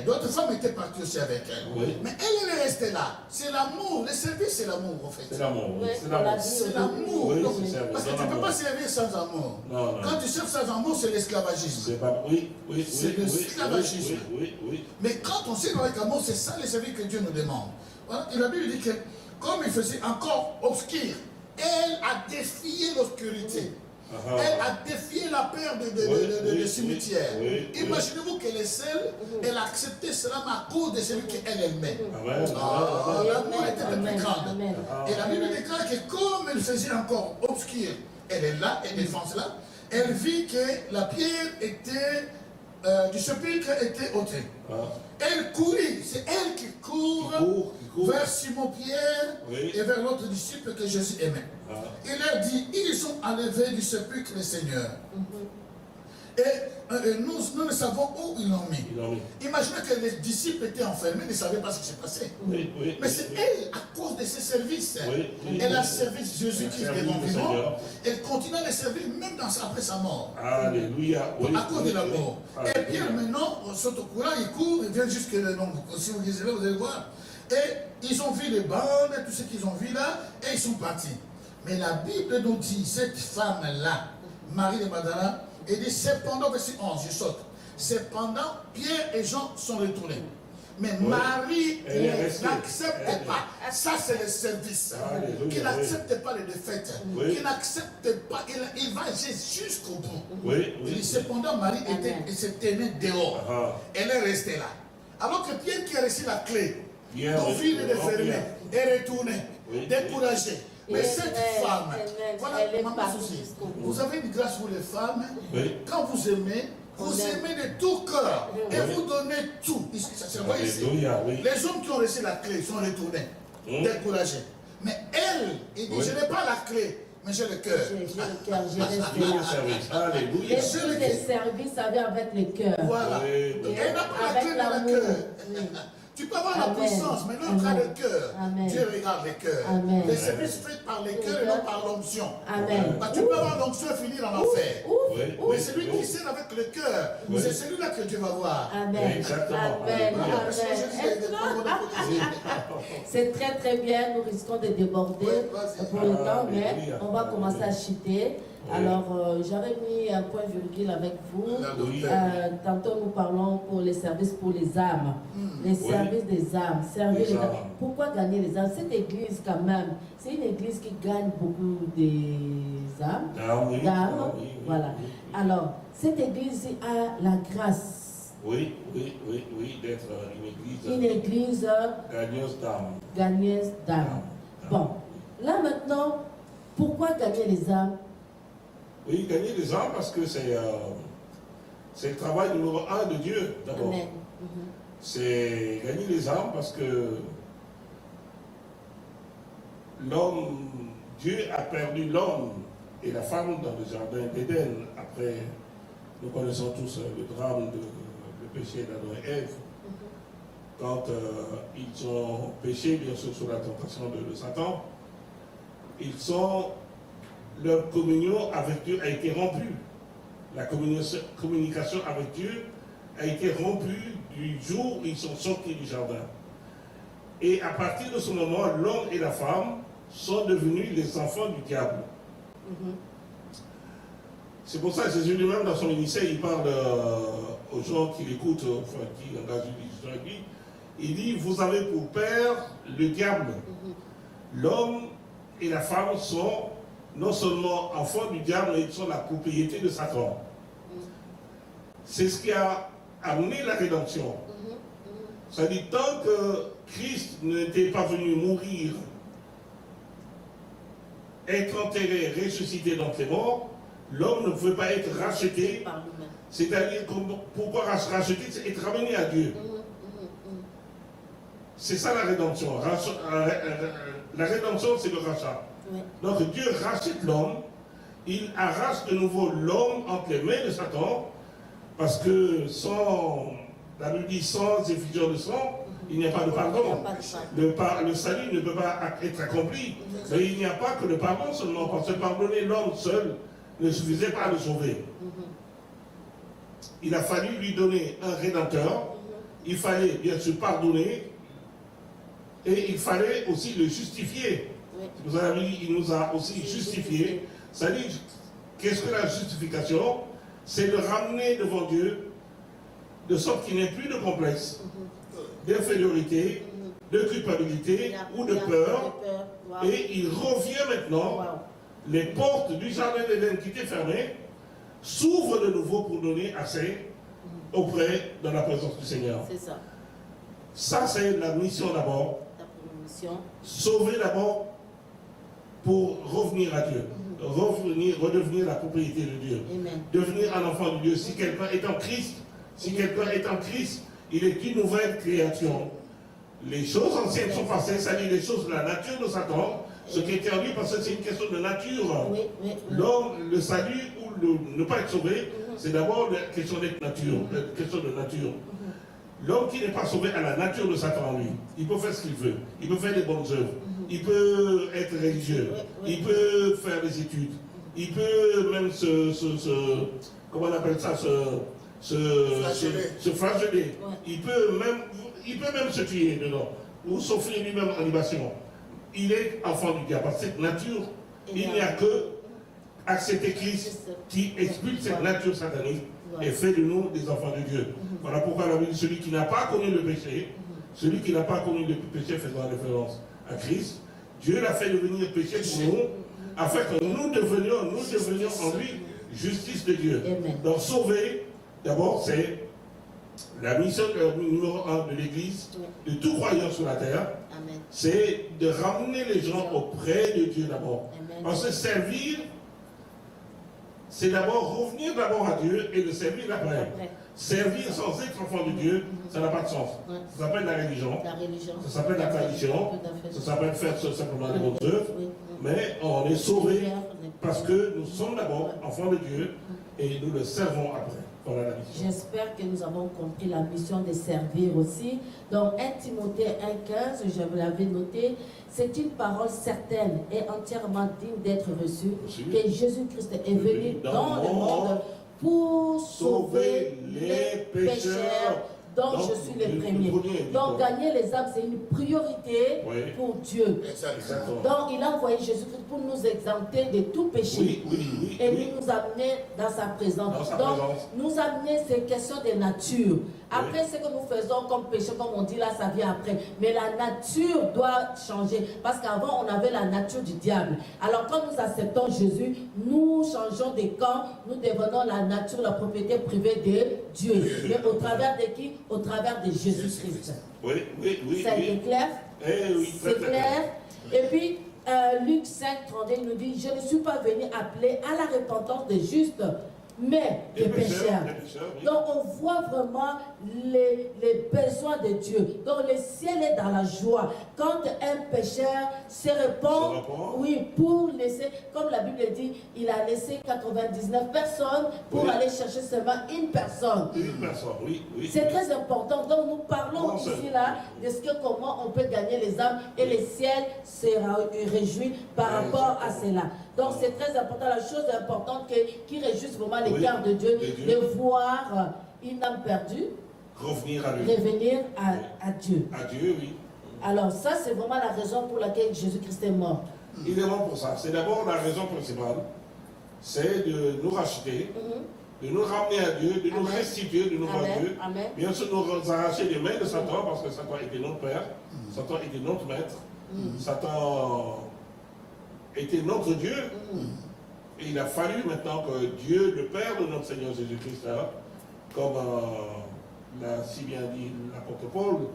D'autres femmes étaient parties aussi avec elle. Oui. Mais elle est restée là. C'est l'amour. Le service, c'est l'amour, en fait. C'est l'amour. Oui, C'est on l'a l'amour. dit. C'est l'amour. Oui, Donc, c'est service. parce que tu ne peux pas servir sans amour. Non. Quand tu sers sans amour, c'est l'esclavagisme. C'est pas... Oui. C'est l'esclavagisme. Oui. Mais quand on sert avec amour, c'est ça le service que Dieu nous demande. Voilà. Et la Bible dit que, comme il faisait encore obscur, elle a défié l'obscurité. Elle a défié la peur de cimetière. Imaginez-vous qu'elle est seule, elle a accepté cela mais à cause de celui qu'elle aimait. L'amour était la plus grande. Et la Bible déclare que comme elle faisait encore obscur, elle est là, elle défend cela, elle vit que la pierre était du sépulcre était ôtée. Elle courit, c'est elle qui court vers Simon-Pierre et vers l'autre disciple que Jésus aimait. Il leur dit, ils ont enlevé du sépulcre le Seigneur. Et nous ne savons où ils l'ont mis. Imaginez que les disciples étaient enfermés, ils ne savaient pas ce qui s'est passé. Mais c'est elle, à cause de ses services, elle a servi Jésus-Christ devant vivant. Elle continue à le servir même après sa mort. Alléluia. À cause de la mort. Et Pierre maintenant, saute au courant, il court, il vient jusque le nom. Si vous lisez là, vous allez voir. Et ils ont vu les bandes, tout ce qu'ils ont vu là, et ils sont partis. Mais la Bible nous dit, cette femme-là, Marie de Magdala, elle dit, cependant, verset 11, je saute. Cependant, Pierre et Jean sont retournés. Mais Marie n'accepte pas. Ça, c'est le service. Qui n'accepte pas les défaites. Qui n'accepte pas. Il va jusqu'au bout. Il dit, cependant, Marie s'est tenue dehors. Elle est restée là. Alors que Pierre qui a reçu la clé, d'ouvrir et de fermer, est retourné, découragé. Mais cette femme, voilà, maman souci. Vous avez une grâce pour les femmes. Quand vous aimez de tout cœur et vous donnez tout. Ça voit ici. Les hommes qui ont reçu la clé sont retournés, découragés. Mais elle, il dit, je n'ai pas la clé, mais j'ai le cœur. J'ai le cœur, j'ai resté là. Alléluia. Les services, ça vient avec le cœur. Voilà. Elle n'a pas la clé dans le cœur. Tu peux avoir la puissance, mais l'autre a le cœur. Dieu regarde le cœur. Les services faits par le cœur et non par l'onction. Tu peux avoir l'onction et finir en enfer. Mais celui qui sert avec le cœur, c'est celui-là que Dieu va voir. Amen. Exactement. C'est très très bien. Nous risquons de déborder pour le temps, mais on va commencer à chuter. Alors, j'avais mis un point virgule avec vous. Tantôt, nous parlons pour les services pour les âmes. Les services des âmes. Servir les âmes. Pourquoi gagner les âmes? Cette église, quand même, c'est une église qui gagne beaucoup des âmes. D'âmes. Voilà. Alors, cette église a la grâce. D'être une église gagneuse d'âmes. Bon, là maintenant, pourquoi gagner les âmes? Oui, gagner les âmes parce que c'est le travail numéro 1 de Dieu, d'abord. C'est gagner les âmes parce que Dieu a perdu l'homme et la femme dans le jardin d'Éden. Après, nous connaissons tous le drame du péché d'Adam et Ève. Quand ils ont péché, bien sûr, sous la tentation de Satan, leur communion avec Dieu a été rompue. La communication avec Dieu a été rompue du jour où ils sont sortis du jardin. Et à partir de ce moment, l'homme et la femme sont devenus les enfants du diable. C'est pour ça que Jésus lui-même, dans son ministère, il parle aux gens qui l'écoutent, enfin qui engagent une discussion avec lui. Il dit, vous avez pour père le diable. L'homme et la femme sont non seulement enfants du diable, mais ils sont la propriété de Satan. C'est ce qui a amené la rédemption. Ça dit, tant que Christ n'était pas venu mourir, être enterré, ressuscité d'entre les morts, l'homme ne pouvait pas être racheté. C'est-à-dire, pourquoi racheter, c'est être ramené à Dieu. C'est ça la rédemption. La rédemption, c'est le rachat. Donc Dieu rachète l'homme, il arrache de nouveau l'homme entre les mains de Satan, parce que la Bible dit sans effusion de sang, il n'y a pas de pardon. Le salut ne peut pas être accompli. Mais il n'y a pas que le pardon seulement, parce que pardonner l'homme seul ne suffisait pas à le sauver. Il a fallu lui donner un rédempteur il fallait bien sûr pardonner et il fallait aussi le justifier. Oui. Vous avez vu, il nous a aussi justifié. Ça dit, qu'est-ce que la justification? C'est le ramener devant Dieu de sorte qu'il n'ait plus de complexe, d'infériorité, de culpabilité ou de peur. Wow. Et il revient maintenant. Wow. Les portes du jardin d'Éden qui étaient fermées s'ouvrent de nouveau pour donner accès auprès de la présence du Seigneur. C'est ça. Ça, c'est la mission d'abord. La première mission. Sauver d'abord pour revenir à Dieu. Redevenir la propriété de Dieu. Amen. Devenir un enfant de Dieu. Si quelqu'un est en Christ, il est une nouvelle créature. Les choses anciennes sont passées, ça dit les choses de la nature de Satan, ce qui est en lui, parce que c'est une question de nature. Oui, oui, oui. Donc, le salut ou ne pas être sauvé, c'est d'abord une question d'être nature, une question de nature. L'homme qui n'est pas sauvé à la nature de Satan, lui, il peut faire ce qu'il veut, il peut faire des bonnes œuvres, il peut être religieux, il peut faire des études, il peut même comment on appelle ça, se flageller. Ouais. Il peut même se tuer dedans, ou s'offrir lui-même en libation. Il est enfant du diable. Parce que cette nature, il n'y a que accepter Christ qui expulse cette nature satanique et fait de nous des enfants de Dieu. Voilà pourquoi la Bible dit celui qui n'a pas connu le péché, celui qui n'a pas connu le péché faisant référence à Christ, Dieu l'a fait devenir péché pour nous, afin que nous devenions en lui justice de Dieu. Amen. Donc sauver, d'abord, c'est la mission numéro 1 de l'Église, de tout croyant sur la terre, c'est de ramener les gens auprès de Dieu d'abord. Parce que servir, c'est d'abord revenir d'abord à Dieu et le servir après. Servir sans être enfant de Dieu, ça n'a pas de sens. Ça s'appelle la religion, ça s'appelle la tradition, ça s'appelle faire simplement des bonnes œuvres, mais on est sauvé parce que nous sommes d'abord enfants de Dieu et nous le servons après. Voilà la mission. J'espère que nous avons compris la mission de servir aussi. Donc 1 Timothée 1,15, je vous l'avais noté, c'est une parole certaine et entièrement digne d'être reçue, que Jésus-Christ est venu dans le monde pour sauver les pécheurs, dont je suis le premier. Donc gagner les âmes, c'est une priorité pour Dieu. Exactement. Donc il a envoyé Jésus-Christ pour nous exempter de tout péché et nous amener dans sa présence. Nous amener ces questions de nature. Après, ce que nous faisons comme péché, comme on dit là, ça vient après. Mais la nature doit changer. Parce qu'avant, on avait la nature du diable. Alors, quand nous acceptons Jésus, nous changeons de camp. Nous devenons la nature, la propriété privée de Dieu. Mais au travers de qui? Au travers de Jésus-Christ. Oui. Ça a été clair? C'est clair. Et puis, Luc 5,32 nous dit, je ne suis pas venu appeler à la repentance des justes, mais des pécheurs. Donc on voit vraiment les besoins de Dieu. Donc le ciel est dans la joie. Quand un pécheur se répand, pour laisser, comme la Bible dit, il a laissé 99 personnes pour aller chercher seulement une personne. C'est très important. Donc nous parlons ici là de comment on peut gagner les âmes et le ciel sera réjoui par rapport à cela. Donc c'est très important. La chose importante qui réjouit vraiment les cœurs de Dieu, de voir une âme perdue revenir à Dieu. À Dieu, oui. Alors ça, c'est vraiment la raison pour laquelle Jésus-Christ est mort. Il est mort pour ça. C'est d'abord la raison principale. C'est de nous racheter, de nous ramener à Dieu, de nous restituer, de nous voir Dieu. Bien sûr, nous arracher des mains de Satan, parce que Satan était notre père, Satan était notre maître, Satan était notre Dieu. Et il a fallu maintenant que Dieu, le Père de notre Seigneur Jésus-Christ, comme l'a si bien dit l'apôtre Paul,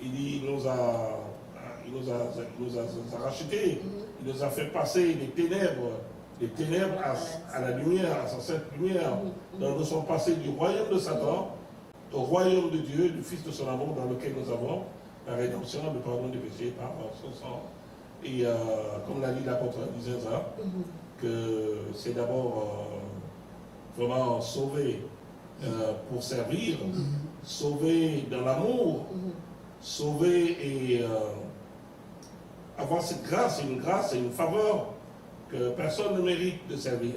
il nous a rachetés, il nous a fait passer des ténèbres à la lumière, à sa sainte lumière. Donc nous sommes passés du royaume de Satan au royaume de Dieu, du Fils de son amour, dans lequel nous avons la rédemption, le pardon des péchés par son sang. Et comme l'a dit l'apôtre Isaïe, que c'est d'abord vraiment sauver pour servir, sauver dans l'amour, sauver et avoir cette grâce et une faveur que personne ne mérite de servir.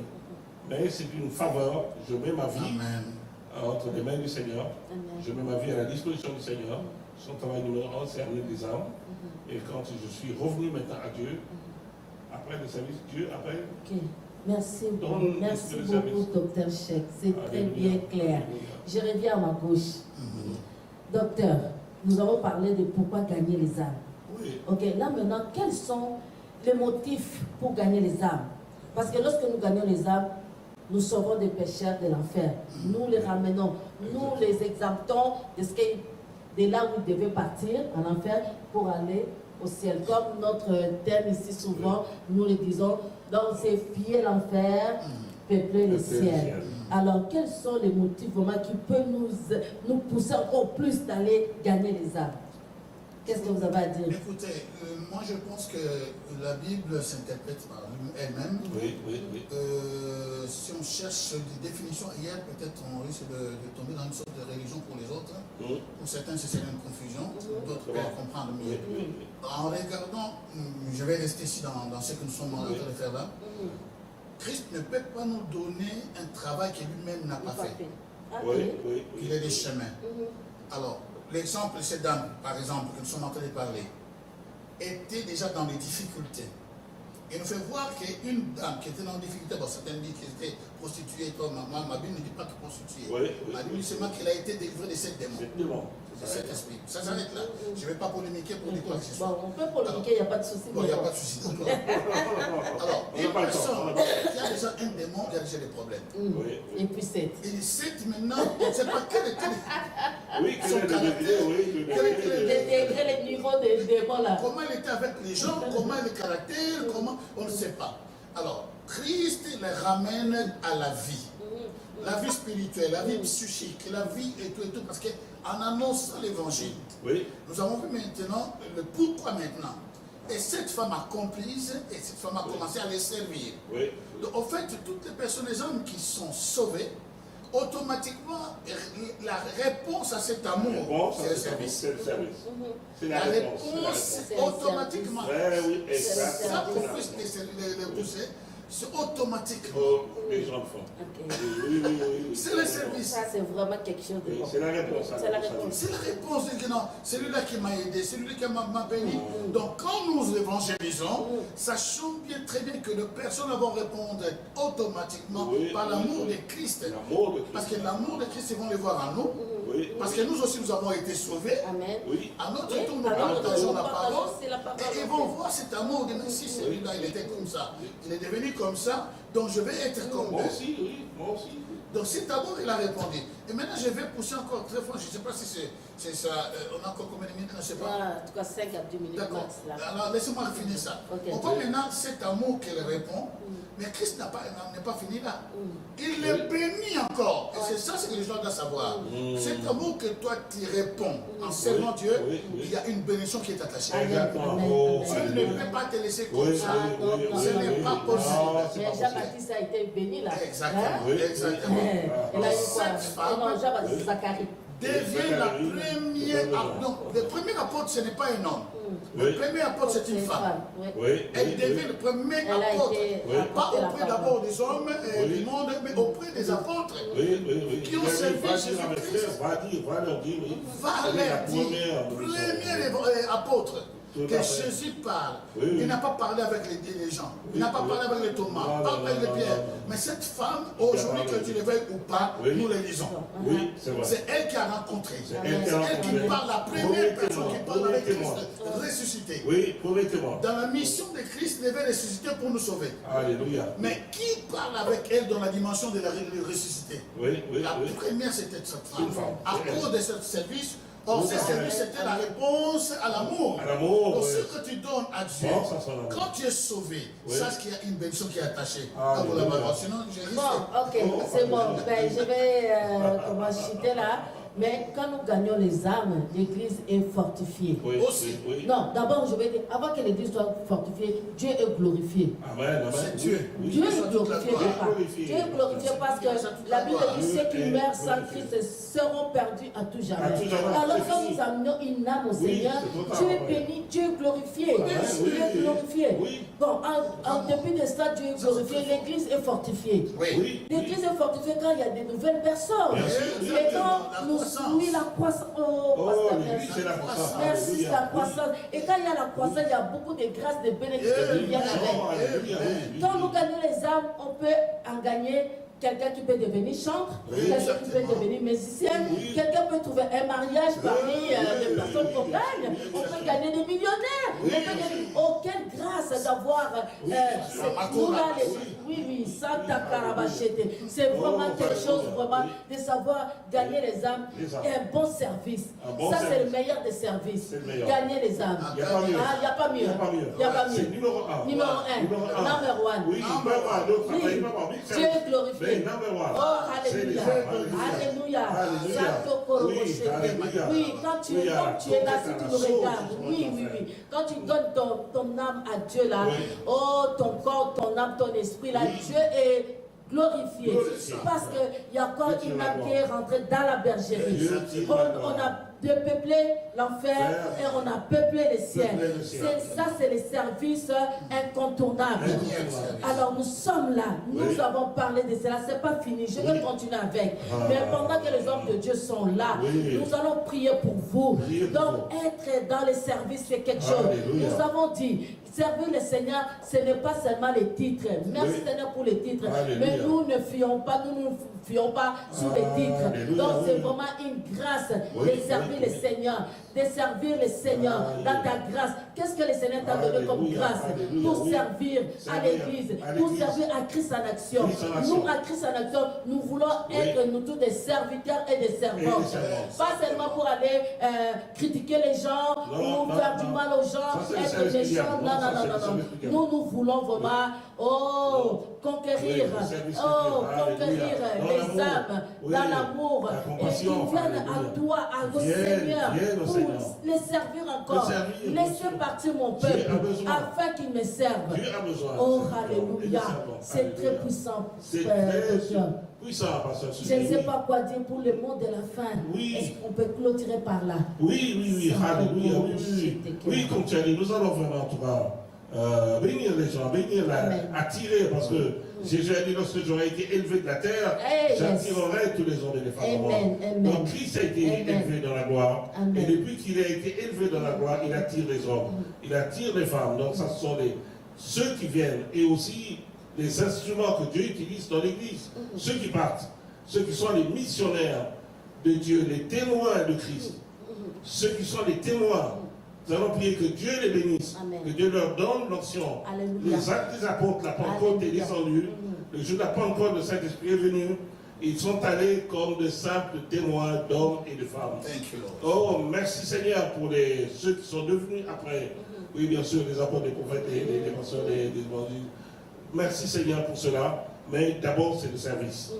Mais c'est une faveur, je mets ma vie entre les mains du Seigneur. Amen. Je mets ma vie à la disposition du Seigneur. Son travail numéro 1, c'est amener des âmes. Et quand je suis revenu maintenant à Dieu, après le service, Dieu appelle. Ok. Merci beaucoup, Donne merci l'esprit de beaucoup, docteur Cheikh. C'est très Alléluia. bien clair. Je reviens à ma gauche. Docteur, nous avons parlé de pourquoi gagner les âmes. Oui. Ok, là maintenant, quels sont les motifs pour gagner les âmes? Parce que lorsque nous gagnons les âmes, nous sauvons des pécheurs de l'enfer. Nous les ramenons, nous les exemptons de là où ils devaient partir en enfer pour aller au ciel. Comme notre thème ici souvent, nous le disons, donc c'est fuir l'enfer, peupler le ciel. Alors quels sont les motifs vraiment qui peuvent nous pousser encore plus d'aller gagner les âmes? Qu'est-ce que vous avez à dire? Écoutez, moi je pense que la Bible s'interprète par elle-même. Oui. Si on cherche des définitions hier, peut-être on risque de tomber dans une sorte de religion pour les autres. Pour certains, c'est une confusion, d'autres peuvent comprendre mieux. En regardant, je vais rester ici dans ce que nous sommes en train de faire là. Christ ne peut pas nous donner un travail que lui-même n'a pas fait. Oui. Il est des chemins. Alors, l'exemple, cette dame, par exemple, que nous sommes en train de parler, était déjà dans des difficultés. Et nous fait voir qu'une dame qui était dans des difficultés, bon, certains disent qu'elle était prostituée, toi, ma Bible ne dit pas que prostituée. Ma Bible dit seulement qu'elle a été délivrée de cet démon. De cet esprit. Ça s'arrête là. Je ne vais pas polémiquer pour dire quoi que ce soit. Bon, on peut polémiquer, il n'y a pas de souci. Bon, il n'y a pas de souci. Alors, une personne qui a déjà un démon, il y a déjà des problèmes. Et puis 7. Et 7 maintenant, on ne sait pas quel était son caractère. Les niveaux de démon là. Comment elle était avec les gens, comment le caractère, comment, on ne sait pas. Alors, Christ les ramène à la vie. La vie spirituelle, la vie psychique, la vie et tout, parce qu'en annonçant l'évangile, nous avons vu maintenant le pourquoi maintenant. Et cette femme a comprise, et cette femme a commencé à les servir. Donc, en fait, toutes les personnes, les hommes qui sont sauvés, automatiquement, la réponse à cet amour, c'est le service. C'est La réponse, automatiquement. Oui, Ça, pour plus les pousser, c'est automatiquement. Les enfants. C'est le service. Ça, c'est vraiment quelque chose de bon. C'est la réponse. C'est la réponse. C'est la réponse. Non, c'est lui-là qui m'a aidé, c'est lui qui m'a béni. Donc, quand nous évangélisons, sachons bien très bien que les personnes vont répondre automatiquement par l'amour de Christ. Parce que l'amour de Christ, ils vont le voir en nous. Parce que nous aussi, nous avons été sauvés. Amen. À notre tour, nous partageons la parole. Et Et ils vont voir cet amour. Même si celui-là, il était comme ça, il est devenu comme ça, donc je vais être comme Moi lui. aussi, moi aussi. Donc cet amour, il a répondu. Et maintenant, je vais pousser encore très fort. Je ne sais pas si c'est ça. On a encore combien de minutes, je ne sais pas. En tout cas, 5 à 10 minutes D'accord. max là. Alors, laissez-moi finir ça. Ok. On voit maintenant cet amour qu'elle répond. Mais Christ n'est pas fini là. Il est béni encore. Et c'est ça ce que les gens doivent savoir. Cet amour que toi tu réponds en servant Dieu, il y a une bénédiction qui est attachée. Exactement. Dieu ne peut pas te laisser comme ça. Ce n'est pas possible. Mais Jean-Baptiste a été béni là. Exactement. Exactement. Elle a eu quoi? Cette femme Non, Jean-Baptiste Zacharie. devient la première. Donc, le premier apôtre, ce n'est pas un homme. Le premier apôtre, c'est une femme. Elle devient le premier apôtre. Pas auprès d'abord des hommes et du monde, mais auprès des apôtres. Qui ont servi Jésus-Christ. Va leur dire, Premier apôtre. Que Jésus parle. Il n'a pas parlé avec les gens. Il n'a pas parlé avec les Thomas, pas avec les Pierre. Mais cette femme, aujourd'hui, que tu le veuilles ou pas, nous le lisons. C'est elle qui a rencontré. C'est elle qui parle, la première personne qui parle avec Christ ressuscité. Dans la mission de Christ, il devait ressusciter pour nous sauver. Alléluia. Mais qui parle avec elle dans la dimension de la ressuscité? La première, c'était cette femme. À cause de ce service, or, ce service, c'était la réponse à l'amour. Donc, ce que tu donnes à Dieu, quand tu es sauvé, sache qu'il y a une bénédiction qui est attachée à vos laboratoires. Sinon, je risque. Bon, ok, c'est bon. Ben, je vais chuter là. Mais quand nous gagnons les âmes, l'église est fortifiée. Oui, Aussi. oui, oui. Non, d'abord, je vais dire, avant que l'église soit fortifiée, Dieu est glorifié. Amen, amen. C'est Dieu. Oui. Dieu Dieu est glorifié. Dieu est papa. glorifié. Dieu est glorifié parce que la Bible dit ceux qui Dieu est meurent sans glorifié. Christ seront perdus à tout jamais. À tout jamais, Alors c'est quand fini. nous amenons une âme au Oui, Seigneur, c'est total, Dieu est ouais. béni, Dieu est glorifié. Amen, oui, Dieu est oui, glorifié. oui. Bon, en dépit de ça, Dieu est glorifié. L'église est fortifiée. Oui. Oui, L'église est fortifiée quand il y a des nouvelles personnes. Bien sûr, oui, Et la quand nous, croissance. oui, la croissance. Oh, Oh, pasteur, l'église, merci. c'est la croissance. Merci, Alléluia. la croissance. Et quand il y a la croissance, il y a beaucoup de grâces, de bénédictions qui viennent avec. Oh, alléluia, oui, oui, Quand nous oui. gagnons les âmes, on peut en gagner quelqu'un qui peut devenir chanteur, Oui, quelqu'un qui peut exactement. devenir musicien, Oui. quelqu'un peut trouver un mariage parmi Oui, les oui, personnes oui, qu'on oui, gagne. oui, On peut gagner des millionnaires. Oui, On peut gagner... Oh, quelle grâce d'avoir nous là, oui, Santa Carabachete. C'est vraiment Oh, quelque chose vraiment oui. de savoir gagner les âmes Les âmes. et un bon service. Un bon Ça, c'est service. le meilleur des services. C'est le meilleur. Gagner les âmes. Il n'y a pas mieux. Ah, il n'y a pas mieux. Il n'y a pas mieux. Il n'y a pas C'est mieux. numéro 1. Numéro 1. Number 1. Oui, number 1. L'autre, Oui. après, number 1. Dieu est glorifié. Mais number 1. Oh, alléluia. Alléluia. Alléluia. Santo Koroboshete. Oui, alléluia. Oui, quand tu es, Alléluia. comme tu es là, si tu nous Sauve regardes, ton oui, âme. oui, oui. Quand tu donnes ton âme à Dieu là, Oui. oh, ton corps, ton âme, ton esprit là, Oui. Dieu est glorifié. Glorifié. Parce qu'il y a encore Dieu une la âme qui gloire. est rentrée dans la bergerie. Dieu tire la On gloire. a dépeuplé l'enfer et on a peuplé le ciel. Peuplé le ciel. Ça, c'est les services incontournables. Incontournable. Alors nous sommes là, nous Oui. avons parlé de cela, c'est pas fini, je vais continuer avec. Ah. Mais pendant que les hommes de Dieu sont là, Oui. nous allons prier pour vous. Prier pour Donc être dans les services, c'est quelque chose. Alléluia. Nous avons dit, servir le Seigneur, ce n'est pas seulement les titres. Merci Oui. Seigneur pour les titres. Alléluia. Mais nous ne fuyons pas, nous ne fuyons pas sur les titres. Alléluia, Donc c'est oui. vraiment une grâce Oui, de servir oui, le oui. Seigneur, de servir le Seigneur dans ta grâce. Qu'est-ce que le Seigneur t'a donné comme Alléluia, grâce alléluia, pour oui. servir à Servir l'église, à pour l'église. servir à Christ en action. Christ en action. Nous, à Christ en action, nous voulons Oui. être nous tous des serviteurs et des servantes. servantes. Pas seulement pour aller critiquer les gens Non, ou non, faire non. du mal aux gens, Ça, c'est le être service méchants. client. Non, Ça, non, c'est non, le non. service client. Nous voulons vraiment, conquérir, Oui, le service conquérir client. les âmes Oui. dans l'amour. La Et compassion. qu'ils viennent à Alléluia. toi, au Viennent, Seigneur, viennent au pour Seigneur. les servir encore. Le servir, bien Laissez sûr. partir mon Dieu peuple a besoin. afin qu'ils me servent. Dieu a besoin. Oh, de cette alléluia. gloire et de C'est servant. très Alléluia. puissant. C'est Père, très Dieu. puissant, pasteur. Je ne sais pas quoi dire pour le mot de la fin. Oui. Est-ce qu'on peut clôturer par là? Oui, oui, oui, Sans alléluia, beaucoup oui, oui, de oui. cœur. Oui, comme tu as dit, nous allons vraiment, en tout cas, bénir les gens, bénir, Amen. attirer, parce que Jésus a dit, lorsque j'aurai été élevé de la terre, Hey, j'attirerai tous les hommes et les femmes à moi. Amen, amen. Donc Christ a été Amen. élevé dans la gloire, Amen. et depuis qu'il a été élevé dans la gloire, il attire les hommes, il attire les femmes. Donc ça, ce sont ceux qui viennent, et aussi les instruments que Dieu utilise dans l'Église, ceux qui partent, ceux qui sont les missionnaires de Dieu, les témoins de Christ, ceux qui sont les témoins. Nous allons prier que Dieu les bénisse, Amen. que Dieu leur donne l'onction. Alléluia. Les actes des apôtres, la Pentecôte est Alléluia. descendue. Le jour de la Pentecôte, le Saint-Esprit est venu. Ils sont allés comme de simples témoins d'hommes et de femmes. Thank you, Lord. Oh, merci Seigneur pour ceux qui sont devenus après. Oui, bien sûr, les apôtres, les prophètes, les pasteurs, les évangiles. Merci Seigneur pour cela. Mais d'abord, c'est le service.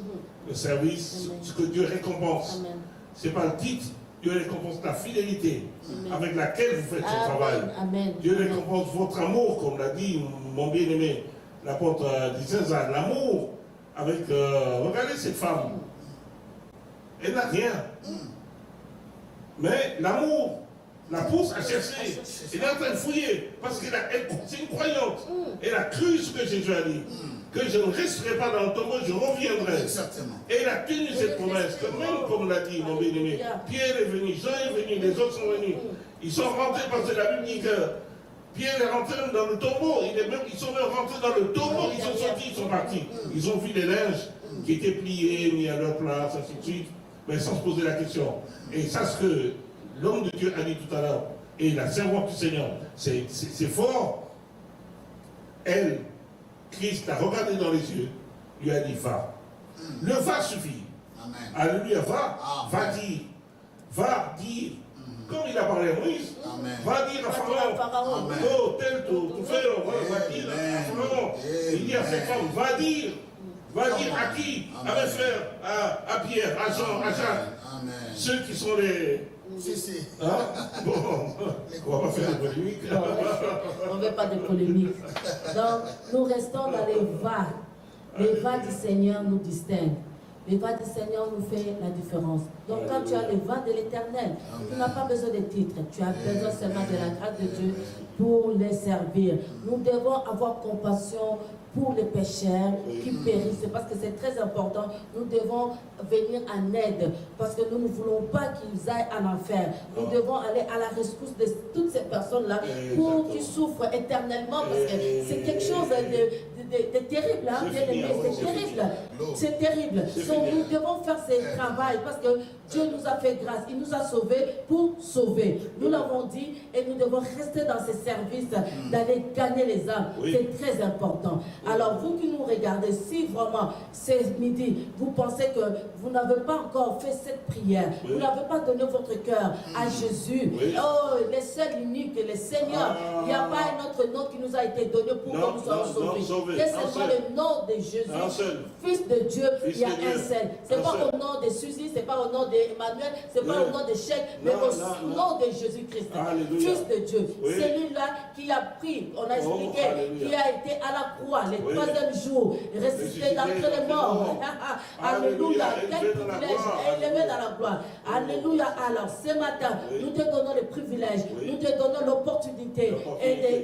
Le service, Amen. ce que Dieu récompense. Amen. Ce n'est pas le titre. Dieu récompense la fidélité avec laquelle vous faites ce travail. Amen. Dieu Amen. récompense votre amour, comme l'a dit mon bien-aimé, l'apôtre disait ça, l'amour avec... regardez cette femme. Elle n'a rien. Mais l'amour la pousse à chercher. Elle est en train de fouiller. Parce qu'elle c'est une croyante. Elle a cru ce que Jésus a dit. Que je ne resterai pas dans le tombeau, je reviendrai. Exactement. Et elle a tenu cette promesse, que même comme l'a dit mon bien-aimé, Pierre est venu, Jean est venu, les autres sont venus. Ils sont rentrés parce que la Bible dit que Pierre est rentré dans le tombeau. Ils sont même rentrés dans le tombeau, ils sont sortis, ils sont partis. Ils ont vu les linges qui étaient pliés, mis à leur place, ainsi de suite, mais sans se poser la question. Et ça, ce que l'homme de Dieu a dit tout à l'heure, et la servante du Seigneur, c'est fort. Elle, Christ l'a regardé dans les yeux, lui a dit va. Le va suffit. Amen. Alléluia, va, Amen. va dire. Comme il a parlé à Moïse, Amen. va dire à Pharaon, Amen. oh, tel tout faire, va dire à Pharaon. Il dit à cette femme, va dire. Va dire à qui? À mes frères, à Pierre, à Jean, à Jacques. Amen. Ceux qui sont les... Si. Hein? Bon, on va pas faire de polémique. On ne veut pas de polémique. Donc, nous restons dans les va. Les va du Seigneur nous distinguent. Les va du Seigneur nous fait la différence. Donc, quand tu as les va de l'Éternel, tu n'as pas besoin de titres. Tu as besoin seulement de la grâce de Dieu pour les servir. Nous devons avoir compassion pour les pécheurs qui périssent, parce que c'est très important. Nous devons venir en aide, parce que nous ne voulons pas qu'ils aillent en enfer. Nous devons aller à la rescousse de toutes ces personnes-là pour qu'ils souffrent éternellement, parce que c'est quelque chose de terrible, hein, bien aimé, c'est terrible. C'est terrible. Donc nous devons faire ce travail, parce que Dieu nous a fait grâce, il nous a sauvés pour sauver. Nous l'avons dit, et nous devons rester dans ce service, d'aller gagner les âmes. C'est très important. Alors vous qui nous regardez, si vraiment c'est midi, vous pensez que vous n'avez pas encore fait cette prière, vous n'avez pas donné votre cœur à Jésus, oh, le seul unique, le Seigneur, il n'y a pas un autre nom qui nous a été donné pour que nous soyons sauvés. C'est seulement le nom de Jésus, Fils de Dieu, il y a un seul. Ce n'est pas au nom de Suzy, ce n'est pas au nom d'Emmanuel, ce n'est pas au nom de Cheikh, mais au nom de Jésus-Christ, Fils de Dieu. Celui-là qui a pris, on a expliqué, qui a été à la croix le troisième jour, ressuscité d'entre les morts. Alléluia, quel privilège, et il est dans la gloire. Alléluia. Alors ce matin, nous te donnons le privilège, nous te donnons l'opportunité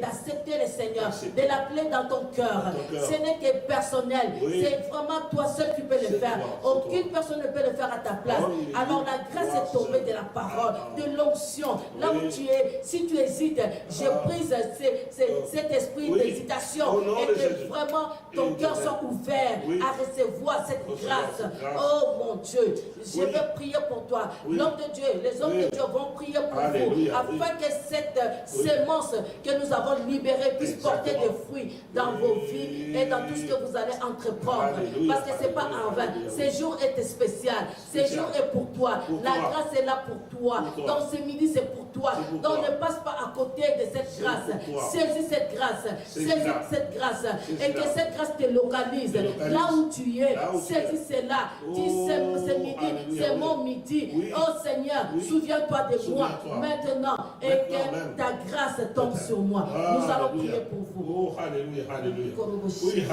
d'accepter le Seigneur, de l'appeler dans ton cœur. Ce n'est que personnel, c'est vraiment toi seul qui peux le faire. Aucune personne ne peut le faire à ta place. Alors la grâce est tombée de la parole, de l'onction. Là où tu es, si tu hésites, je brise cet esprit d'hésitation et que vraiment ton cœur soit ouvert à recevoir cette grâce. Oh mon Dieu, je vais prier pour toi. L'homme de Dieu, les hommes de Dieu vont prier pour vous, afin que cette sémence que nous avons libérée puisse porter des fruits dans vos vies et dans tout ce que vous allez entreprendre. Parce que ce n'est pas en vain. Ce jour est spécial. Ce jour est pour toi. La grâce est là pour toi. Donc ce midi, c'est pour toi. Donc ne passe pas à côté de cette grâce. Saisis cette grâce. Saisis cette grâce. Et que cette grâce te localise. Là où tu es, saisis cela. Dis ce midi, c'est mon midi. Oh Seigneur, souviens-toi de moi maintenant. Et que ta grâce tombe sur moi. Nous allons prier pour vous. Oh, alléluia, alléluia. Oui,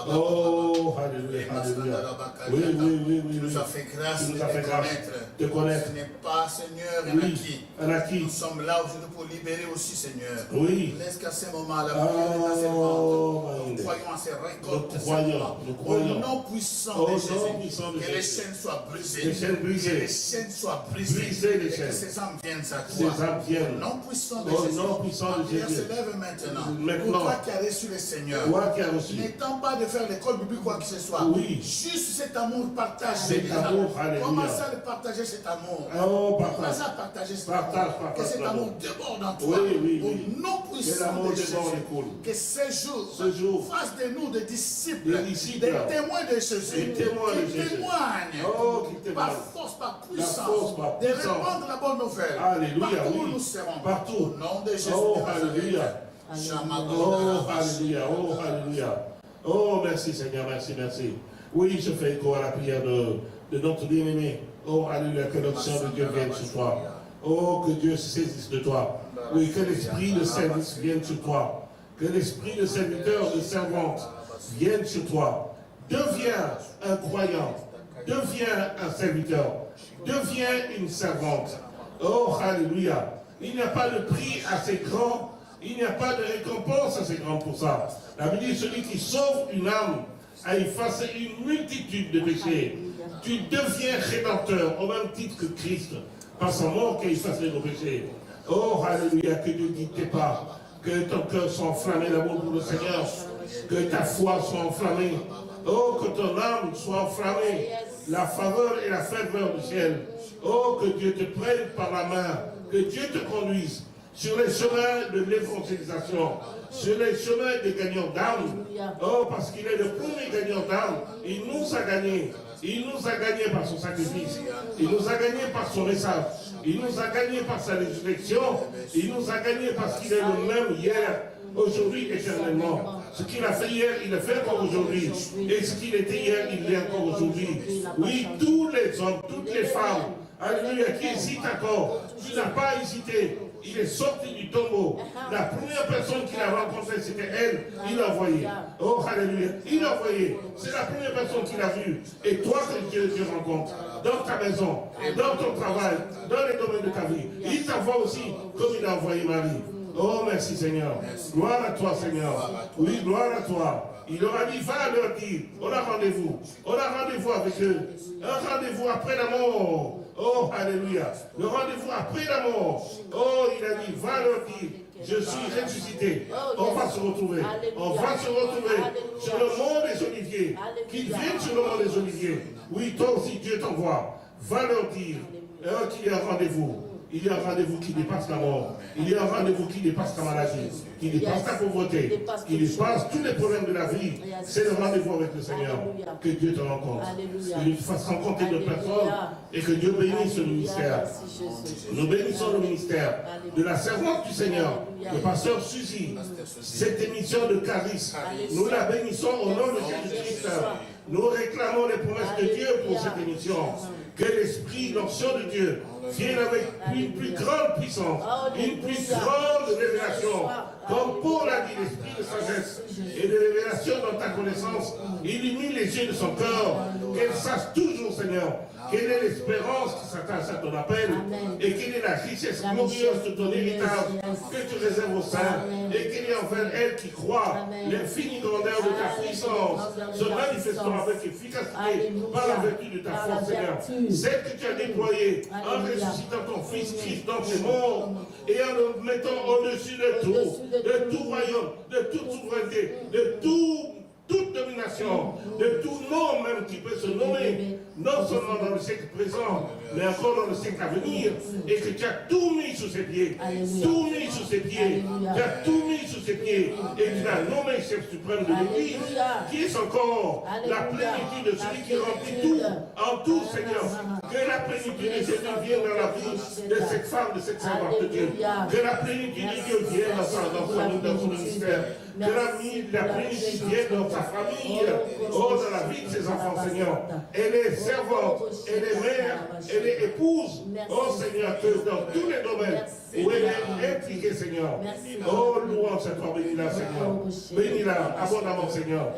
oh, alléluia, alléluia. Oui. Tu nous as fait grâce de connaître. Ce n'est pas, Seigneur, un acquis. Nous sommes là aujourd'hui pour libérer aussi, Seigneur. Oui. Laisse qu'à ce moment, la prière est à ses ventes. Nous croyons à ces récoltes. Nous croyons. Au nom puissant de Jésus. Que les chaînes soient brisées. Que les chaînes soient brisées. Et que ces âmes viennent sa gloire. Au nom puissant de Jésus. La prière se lève maintenant. Pour toi qui as reçu le Seigneur. N'étant pas de faire l'école biblique quoi que ce soit. Juste cet amour partagé. Commence à le partager cet amour. Commence à partager cet amour. Que cet amour déborde en toi. Au nom puissant de Jésus. Que ce jour fasse de nous des disciples, des témoins de Jésus. Qui témoignent par force, par puissance, de répandre la bonne nouvelle. Alléluia. Partout où nous serons. Partout. Au nom de Jésus. Alléluia. Oh, alléluia, oh, alléluia. Oh, merci Seigneur, merci. Oui, je fais écho à la prière de notre bien-aimé. Oh, alléluia, que notre Seigneur de Dieu vienne sur toi. Oh, que Dieu se saisisse de toi. Oui, que l'esprit de service vienne sur toi. Que l'esprit de serviteur, de servante vienne sur toi. Deviens un croyant. Deviens un serviteur. Deviens une servante. Oh, alléluia. Il n'y a pas de prix assez grand. Il n'y a pas de récompense assez grande pour ça. La Bible dit, celui qui sauve une âme a effacé une multitude de péchés. Tu deviens rédempteur au même titre que Christ, par sa mort qui a effacé nos péchés. Oh, alléluia, que Dieu ne quitte pas, que ton cœur soit enflammé d'amour pour le Seigneur, que ta foi soit enflammée. Oh, que ton âme soit enflammée, la faveur et la ferveur du ciel. Oh, que Dieu te prenne par la main, que Dieu te conduise sur les chemins de l'évangélisation, sur les chemins des gagnants d'âme. Oh, parce qu'il est le premier gagnant d'âme. Il nous a gagnés. Il nous a gagnés par son sacrifice. Il nous a gagnés par son message. Il nous a gagnés par sa résurrection. Il nous a gagnés parce qu'il est le même hier, aujourd'hui, éternellement. Ce qu'il a fait hier, il le fait encore aujourd'hui. Et ce qu'il était hier, il l'est encore aujourd'hui. Oui, tous les hommes, toutes les femmes, alléluia, qui hésitent encore, qui n'a pas hésité, il est sorti du tombeau. La première personne qu'il a rencontrée, c'était elle. Il l'a envoyé. Oh, alléluia. Il l'a envoyé. C'est la première personne qu'il a vue. Et toi, que Dieu te rencontre, dans ta maison, dans ton travail, dans les domaines de ta vie, il t'envoie aussi comme il a envoyé Marie. Oh, merci Seigneur. Gloire à toi, Seigneur. Oui, gloire à toi. Il leur a dit, va leur dire, on a rendez-vous. On a rendez-vous avec eux. Un rendez-vous après la mort. Oh, alléluia. Le rendez-vous après la mort. Oh, il a dit, va leur dire, je suis ressuscité. On va se retrouver. On va se retrouver sur le mont des Oliviers. Qu'ils viennent sur le mont des Oliviers. Oui, toi aussi, Dieu t'envoie. Va leur dire qu'il y a un rendez-vous. Il y a un rendez-vous qui dépasse la mort. Il y a un rendez-vous qui dépasse la maladie, qui dépasse la pauvreté, qui dépasse tous les problèmes de la vie. C'est le rendez-vous avec le Seigneur. Que Dieu te rencontre. Que Dieu te fasse rencontrer de personnes et que Dieu bénisse ce ministère. Nous bénissons le ministère de la servante du Seigneur, le pasteur Suzy. Cette émission de charisme, nous la bénissons au nom de Jésus-Christ. Nous réclamons les promesses de Dieu pour cette émission. Que l'Esprit, l'onction de Dieu, vienne avec une plus grande puissance, une plus grande révélation. Comme Paul a dit, l'Esprit de sagesse et de révélation dans ta connaissance, illumine les yeux de son cœur, qu'elle sache toujours, Seigneur, quelle est l'espérance qui s'attache à ton appel et quelle est la richesse glorieuse de ton héritage que tu réserves aux saints et quelle est envers elle qui croit l'infinie grandeur de ta puissance se manifestant avec efficacité par la vertu de ta force, Seigneur. Celle que tu as déployée en ressuscitant ton Fils Christ dans tes morts et en le mettant au-dessus de tout royaume, de toute souveraineté, de toute domination, de tout nom même qui peut se nommer, non seulement dans le siècle présent, mais encore dans le siècle à venir, et que tu as tout mis sous ses pieds, tout mis sous ses pieds, tu as tout mis sous ses pieds, et tu l'as nommé chef suprême de l'Église, qui est son corps, la plénitude de celui qui remplit tout, en tout, Seigneur, que la plénitude de Jésus vienne dans la vie de cette femme, de cette servante de Dieu, que la plénitude de Dieu vienne dans son ministère, que la plénitude vienne dans sa famille, oh, dans la vie de ses enfants, Seigneur. Elle est servante, elle est mère, elle est épouse, oh Seigneur, que dans tous les domaines où elle est impliquée, Seigneur. Oh, louange à toi, bénis-la, Seigneur. Bénis-la abondamment, Seigneur.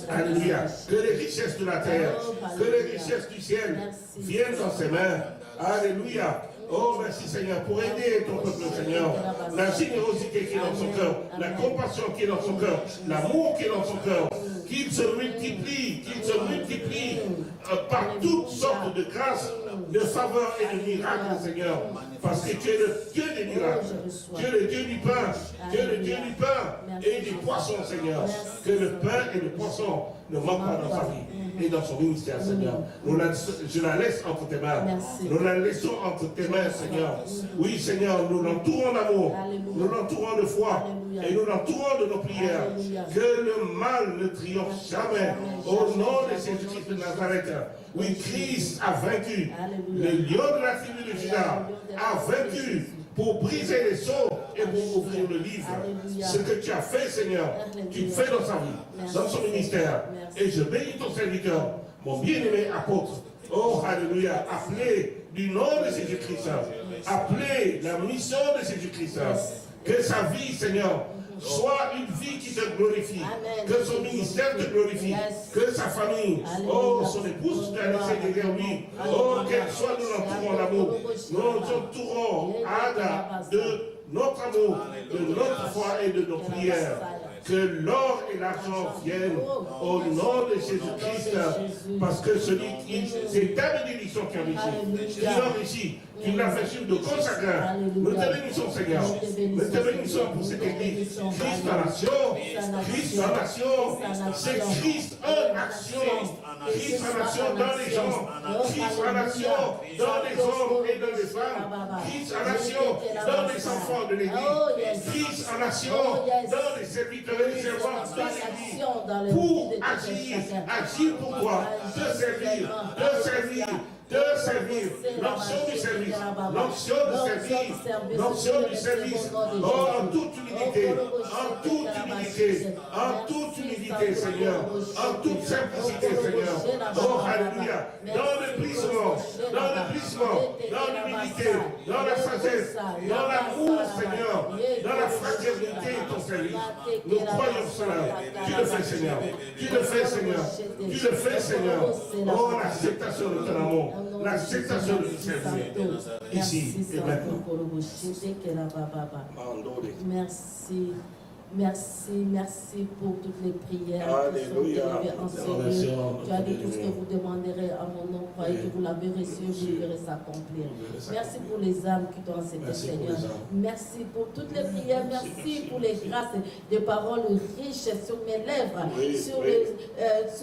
Alléluia. Que les richesses de la terre, que les richesses du ciel viennent dans ses mains. Alléluia. Oh, merci Seigneur, pour aider ton peuple, Seigneur. La générosité qui est dans son cœur, la compassion qui est dans son cœur, l'amour qui est dans son cœur, qu'il se multiplie par toutes sortes de grâces, de faveurs et de miracles, Seigneur. Parce que tu es le Dieu des miracles, tu es le Dieu du pain, tu es le Dieu du pain et du poisson, Seigneur. Que le pain et le poisson ne manquent pas dans sa vie et dans son ministère, Seigneur. Je la laisse entre tes mains. Nous la laissons entre tes mains, Seigneur. Oui, Seigneur, nous l'entourons d'amour, nous l'entourons de foi et nous l'entourons de nos prières. Que le mal ne triomphe jamais. Au nom de Jésus-Christ de Nazareth. Oui, Christ a vaincu. Le lion de la tribu de Juda a vaincu pour briser les sceaux et pour ouvrir le livre. Ce que tu as fait, Seigneur, tu fais dans sa vie, dans son ministère. Et je bénis ton serviteur, mon bien-aimé apôtre. Oh, alléluia, appelé du nom de Jésus-Christ, appelé la mission de Jésus-Christ. Que sa vie, Seigneur, soit une vie qui te glorifie, que son ministère te glorifie, que sa famille, oh, son épouse t'a laissé derrière lui, oh, qu'elle soit, nous l'entourons d'amour, nous l'entourons, Ada, de notre amour, de notre foi et de nos prières. Que l'or et l'argent viennent au nom de Jésus-Christ, parce que c'est ta bénédiction qui enrichit, qui enrichit, qui l'a fait sur de gros chagrins. Nous te bénissons, Seigneur. Nous te bénissons pour cette église. Christ en action, Christ en action, c'est Christ en action, Christ en action dans les gens, Christ en action dans les hommes et dans les femmes, Christ en action dans les enfants de l'église, Christ en action dans les serviteurs et les servantes de l'église, pour agir pour toi, te servir de servir, l'onction du service, l'onction de servir, l'onction du service, oh, en toute humilité, en toute humilité, en toute humilité, Seigneur, en toute simplicité, Seigneur, oh, alléluia, dans le brisement, dans l'humilité, dans la sagesse, dans l'amour, Seigneur, dans la fraternité de ton service, nous croyons cela, tu le fais, Seigneur, tu le fais, Seigneur, tu le fais, Seigneur, oh, l'acceptation de ton amour, l'acceptation de ton service, ici et maintenant. Merci. Merci pour toutes les prières qui sont élevées en ce lieu. Tu as dit tout ce que vous demanderez à mon nom, croyez que vous l'avez reçu, vous le verrez s'accomplir. Merci pour les âmes qui t'ont accepté, Seigneur. Merci pour toutes les prières, merci pour les grâces, des paroles riches sur mes lèvres, sur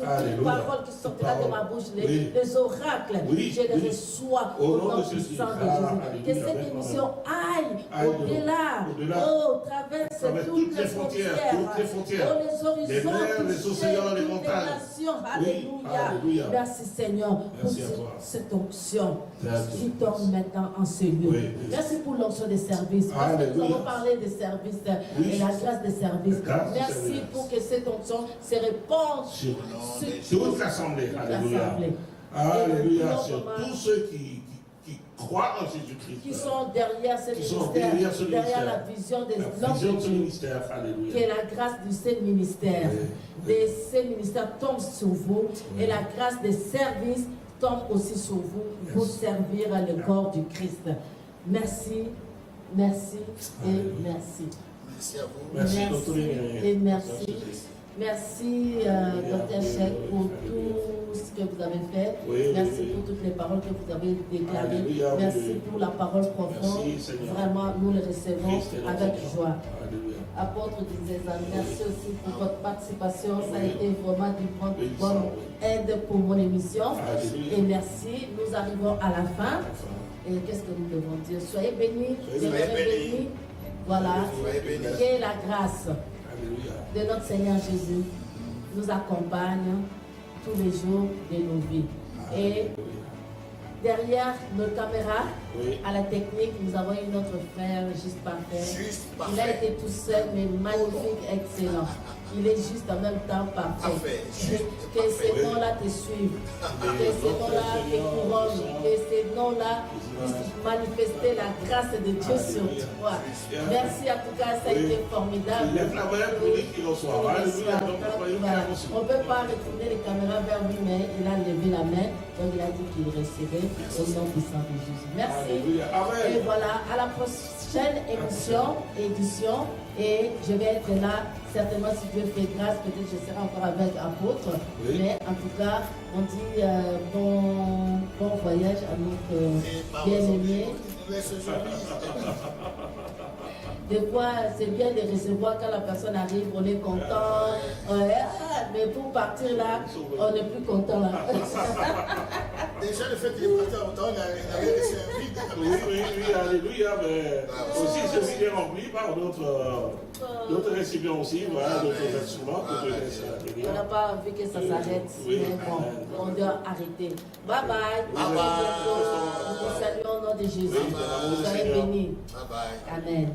toutes les paroles qui sortiront de ma bouche, les oracles. Je les reçois au nom puissant de Jésus. Que cette émission aille au-delà, traverse toutes les frontières, les horizons, les océans, les montagnes. Alléluia. Merci Seigneur pour cette onction qui tombe maintenant en ce lieu. Merci pour l'onction des services. Parce que nous avons parlé des services et la grâce des services. Merci pour que cette onction se répande sur toute l'assemblée. Alléluia. Sur tous ceux qui croient en Jésus-Christ. Qui sont derrière ce ministère, derrière la vision de ce ministère. Que la grâce de ce ministère, tombe sur vous et la grâce des services tombe aussi sur vous pour servir le corps du Christ. Merci et merci. Merci à vous. Merci et merci. Merci, Dr. Cheikh, pour tout ce que vous avez fait. Merci pour toutes les paroles que vous avez déclarées. Merci pour la parole profonde. Vraiment, nous les recevons avec joie. Apôtre Dizeza, merci aussi pour votre participation. Ça a été vraiment d'une bonne aide pour mon émission. Et merci. Nous arrivons à la fin. Et qu'est-ce que nous devons dire? Soyez bénis. Bénis. Voilà. Que la grâce de notre Seigneur Jésus nous accompagne tous les jours de nos vies. Et derrière nos caméras, à la technique, nous avons une autre frère juste parfait. Il a été tout seul, mais magnifique, excellent. Il est juste en même temps parfait. Que ces noms-là te suivent, que ces noms-là te couronnent, que ces noms-là puissent manifester la grâce de Dieu sur toi. Merci en tout cas, ça a été formidable. On ne peut pas retourner les caméras vers lui, mais il a levé la main, donc il a dit qu'il recevait au nom puissant de Jésus. Merci. Et voilà, à la prochaine édition, et je vais être là, certainement si Dieu fait grâce, peut-être je serai encore avec apôtre, mais en tout cas, on dit bon voyage à notre bien-aimé. Des fois, c'est bien de recevoir quand la personne arrive, on est content, mais pour partir là, on n'est plus content là. Déjà, le fait qu'il est parti en temps, il avait laissé un vide. Oui, alléluia, mais aussi ce vide est rempli par d'autres récipients aussi, d'autres instruments. On n'a pas envie que ça s'arrête, mais bon, on doit arrêter. Bye bye. Nous vous saluons au nom de Jésus. Soyez bénis. Amen.